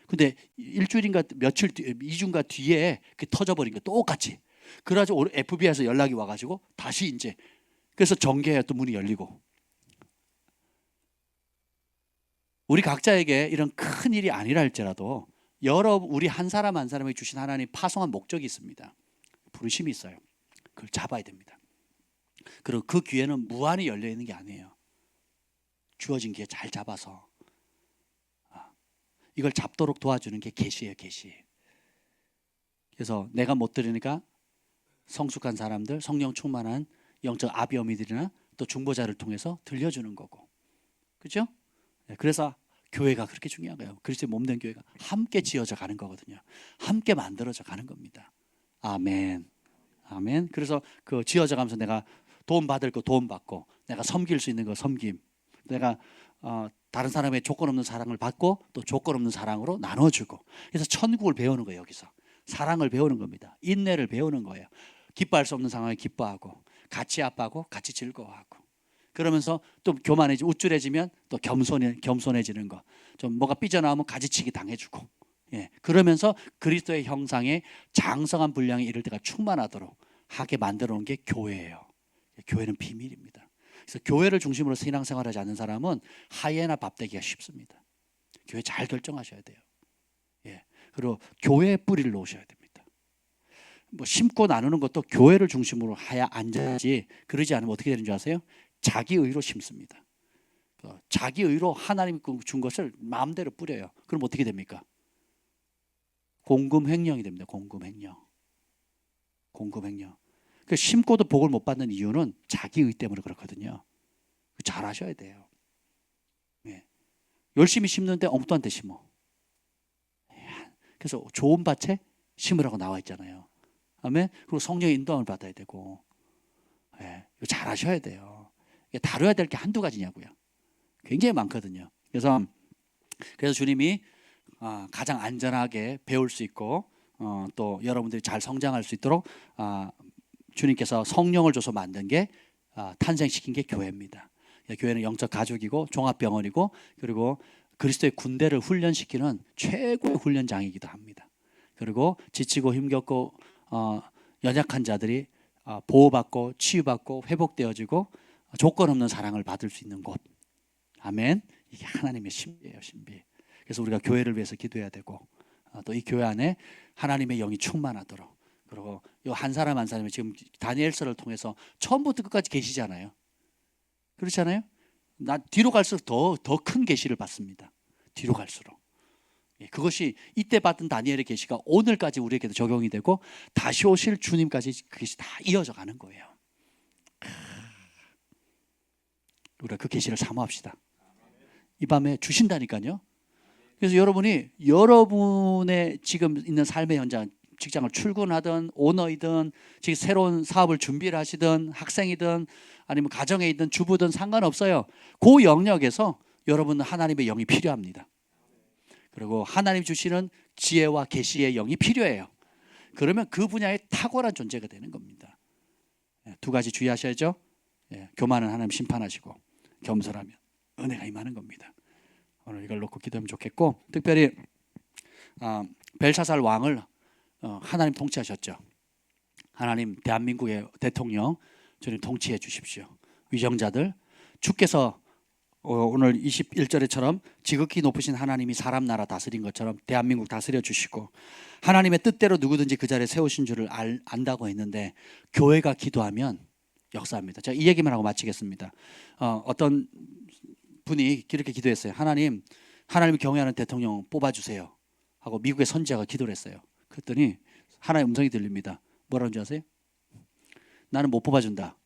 Speaker 1: 근데 일주일인가 며칠 2주인가 뒤에 그게 터져버린 거 똑같이. 그래가지고 FBI에서 연락이 와가지고 다시 이제 그래서 정계에 또 문이 열리고. 우리 각자에게 이런 큰 일이 아니라 할지라도 우리 한 사람 한 사람에게 주신 하나님 파송한 목적이 있습니다. 부르심이 있어요. 그걸 잡아야 됩니다. 그리고 그 기회는 무한히 열려 있는 게 아니에요. 주어진 기회 잘 잡아서 이걸 잡도록 도와주는 게 계시예요, 계시. 그래서 내가 못 들으니까 성숙한 사람들, 성령 충만한 영적 아비어미들이나 또 중보자를 통해서 들려주는 거고, 그렇죠? 그래서 교회가 그렇게 중요한 거예요. 그리스도의 몸된 교회가 함께 지어져 가는 거거든요. 함께 만들어져 가는 겁니다. 아멘, 아멘. 그래서 그 지어져 가면서 내가 도움 받을 거 도움 받고, 내가 섬길 수 있는 거 섬김, 내가 다른 사람의 조건 없는 사랑을 받고 또 조건 없는 사랑으로 나눠주고. 그래서 천국을 배우는 거예요. 여기서 사랑을 배우는 겁니다. 인내를 배우는 거예요. 기뻐할 수 없는 상황에 기뻐하고, 같이 아파하고 같이 즐거워하고. 그러면서 또 우쭐해지면 또 겸손해지는 거. 좀 뭐가 삐져나오면 가지치기 당해주고. 예, 그러면서 그리스도의 형상에 장성한 분량에 이를 때가 충만하도록 하게 만들어 놓은 게 교회예요. 교회는 비밀입니다. 그래서 교회를 중심으로 신앙생활하지 않는 사람은 하이에나 밥 되기가 쉽습니다. 교회 잘 결정하셔야 돼요. 예, 그리고 교회에 뿌리를 놓으셔야 됩니다. 뭐 심고 나누는 것도 교회를 중심으로 해야 앉아야지. 그러지 않으면 어떻게 되는 줄 아세요? 자기 의로 심습니다. 자기 의로 하나님이 준 것을 마음대로 뿌려요. 그럼 어떻게 됩니까? 공금횡령이 됩니다. 공금횡령. 그 심고도 복을 못 받는 이유는 자기 의 때문에 그렇거든요. 잘 하셔야 돼요. 예. 열심히 심는데 엉뚱한 데 심어. 그래서 좋은 밭에 심으라고 나와 있잖아요. 아멘. 그리고 성령의 인도함을 받아야 되고, 예. 이거 잘 하셔야 돼요. 이게 다뤄야 될 게 한두 가지냐고요. 굉장히 많거든요. 그래서 주님이 가장 안전하게 배울 수 있고 또 여러분들이 잘 성장할 수 있도록 주님께서 성령을 줘서 만든 게 탄생시킨 게 교회입니다. 교회는 영적 가족이고 종합병원이고 그리고 그리스도의 군대를 훈련시키는 최고의 훈련장이기도 합니다. 그리고 지치고 힘겹고 연약한 자들이 보호받고 치유받고 회복되어지고 조건 없는 사랑을 받을 수 있는 곳. 아멘. 이게 하나님의 신비예요, 신비. 그래서 우리가 교회를 위해서 기도해야 되고 또 이 교회 안에 하나님의 영이 충만하도록, 그리고 이 한 사람 한 사람이 지금 다니엘서를 통해서 처음부터 끝까지 계시잖아요. 그렇잖아요. 나 뒤로 갈수록 더 큰 계시를 받습니다. 뒤로 갈수록. 그것이 이때 받은 다니엘의 계시가 오늘까지 우리에게도 적용이 되고 다시 오실 주님까지 그 계시 다 이어져 가는 거예요. 우리가 그 계시를 사모합시다. 이 밤에 주신다니까요. 그래서 여러분이 여러분의 지금 있는 삶의 현장, 직장을 출근하든 오너이든 지금 새로운 사업을 준비를 하시든 학생이든 아니면 가정에 있든 주부든 상관없어요. 그 영역에서 여러분은 하나님의 영이 필요합니다. 그리고 하나님 주시는 지혜와 계시의 영이 필요해요. 그러면 그 분야에 탁월한 존재가 되는 겁니다. 두 가지 주의하셔야죠. 교만은 하나님 심판하시고 겸손하면 은혜가 임하는 겁니다. 오늘 이걸 놓고 기도하면 좋겠고, 특별히 벨사살 왕을 하나님 통치하셨죠. 하나님 대한민국의 대통령 주님 통치해 주십시오. 위정자들, 주께서 오늘 21절에처럼 지극히 높으신 하나님이 사람 나라 다스린 것처럼 대한민국 다스려 주시고 하나님의 뜻대로 누구든지 그 자리에 세우신 줄을 안다고 했는데, 교회가 기도하면 역사합니다. 제가 이 얘기만 하고 마치겠습니다. 어떤 분이 이렇게 기도했어요. 하나님을 경외하는 대통령 뽑아주세요 하고 미국의 선지자가 기도를 했어요. 그랬더니 하나님의 음성이 들립니다. 뭐라는 줄 아세요? 나는 못 뽑아준다.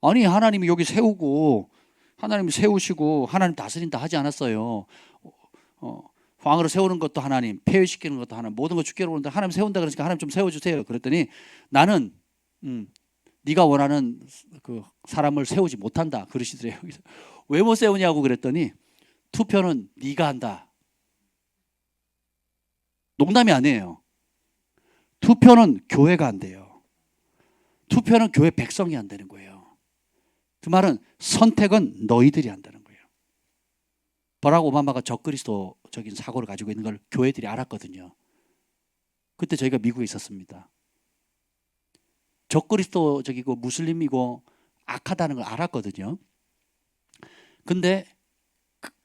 Speaker 1: 아니, 하나님이 여기 세우고 하나님이 세우시고 하나님 다스린다 하지 않았어요. 왕으로 세우는 것도 하나님, 폐위시키는 것도 하나님, 모든 거 주께로 오는데 하나님 세운다 그러니까 하나님 좀 세워주세요. 그랬더니 나는 네가 원하는 그 사람을 세우지 못한다 그러시더래요. 왜 못 세우냐고 그랬더니 투표는 네가 한다. 농담이 아니에요. 투표는 교회가 한대요. 투표는 교회 백성이 한다는 거예요. 그 말은 선택은 너희들이 한다는 거예요. 버락 오바마가 적그리스도적인 사고를 가지고 있는 걸 교회들이 알았거든요. 그때 저희가 미국에 있었습니다. 적그리스도적이고 무슬림이고 악하다는 걸 알았거든요. 근데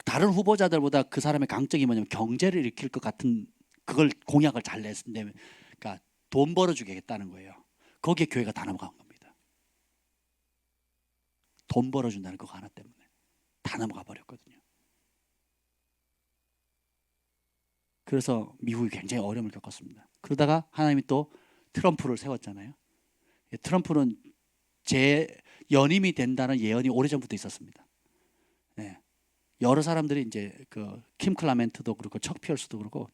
Speaker 1: 다른 후보자들보다 그 사람의 강점이 뭐냐면 경제를 일으킬 것 같은 그걸 공약을 잘 냈는데, 그러니까 돈 벌어주겠다는 거예요. 거기에 교회가 다 넘어간 겁니다. 돈 벌어준다는 그거 하나 때문에 다 넘어가 버렸거든요. 그래서 미국이 굉장히 어려움을 겪었습니다. 그러다가 하나님이 또 트럼프를 세웠잖아요. 트럼프는 연임이 된다는 예언이 오래전부터 있었습니다. 네. 여러 사람들이 이제 킴 클라멘트도 그렇고 척 피어스도 그렇고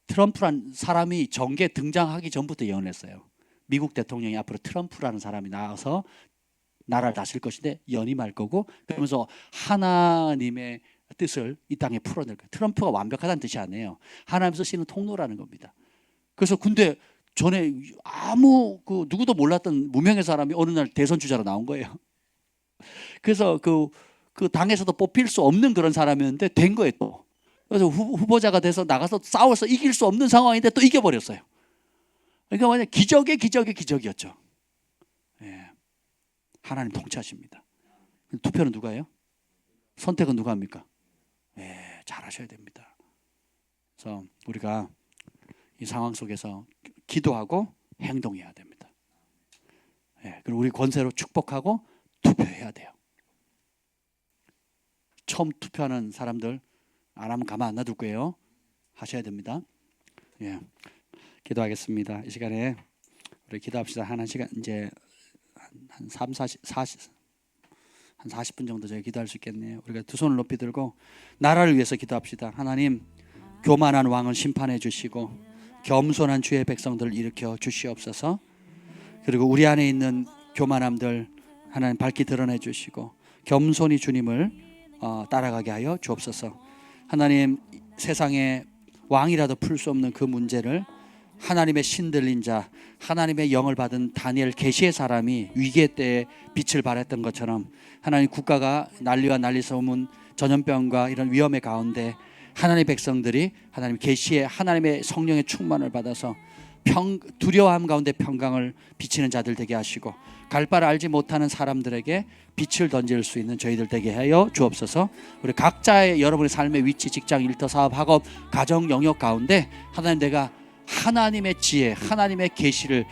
Speaker 1: 트럼프란 사람이 정계에 등장하기 전부터 예언했어요. 미국 대통령이 앞으로 트럼프라는 사람이 나와서 나라를 다스릴 것인데 연임할 거고, 그러면서 하나님의 뜻을 이 땅에 풀어낼 거예요. 트럼프가 완벽하다는 뜻이 아니에요. 하나님 쓰시는 통로라는 겁니다. 그래서 근데 전에 누구도 몰랐던 무명의 사람이 어느 날 대선 주자로 나온 거예요. 그래서 그 당에서도 뽑힐 수 없는 그런 사람이었는데 된 거예요 또. 그래서 후보자가 돼서 나가서 싸워서 이길 수 없는 상황인데 또 이겨버렸어요. 그러니까 완전 기적이었죠. 예. 하나님 통치하십니다. 투표는 누가 해요? 선택은 누가 합니까? 예, 잘하셔야 됩니다. 그래서 우리가 이 상황 속에서 기도하고 행동해야 됩니다. 예, 그리고 우리 권세로 축복하고 투표해야 돼요. 처음 투표하는 사람들 안 하면 가만 안 놔둘 거예요. 하셔야 됩니다. 예, 기도하겠습니다. 이 시간에 우리 기도합시다. 한 시간 이제 한 한 40분 정도 저희 기도할 수 있겠네요. 우리가 두 손을 높이 들고 나라를 위해서 기도합시다. 하나님, 교만한 왕을 심판해 주시고 겸손한 주의 백성들을 일으켜 주시옵소서. 그리고 우리 안에 있는 교만함들 하나님 밝히 드러내 주시고 겸손히 주님을 따라가게 하여 주옵소서. 하나님, 세상에 왕이라도 풀 수 없는 그 문제를 하나님의 신들린 자, 하나님의 영을 받은 다니엘 계시의 사람이 위기의 때에 빛을 발했던 것처럼 하나님, 국가가 난리와 난리소문, 전염병과 이런 위험의 가운데 하나님의 백성들이 하나님 계시의 하나님의 성령의 충만을 받아서 두려워함 가운데 평강을 비치는 자들 되게 하시고 갈 바를 알지 못하는 사람들에게 빛을 던질 수 있는 저희들 되게 하여 주옵소서. 우리 각자의 여러분의 삶의 위치, 직장, 일터, 사업, 학업, 가정 영역 가운데 하나님, 내가 하나님의 지혜, 하나님의 계시로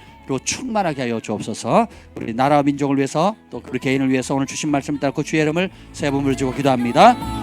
Speaker 1: 충만하게 하여 주옵소서. 우리 나라와 민족을 위해서 또 우리 개인을 위해서 오늘 주신 말씀 따르고 주의 이름을 세 번 부르짖고 기도합니다.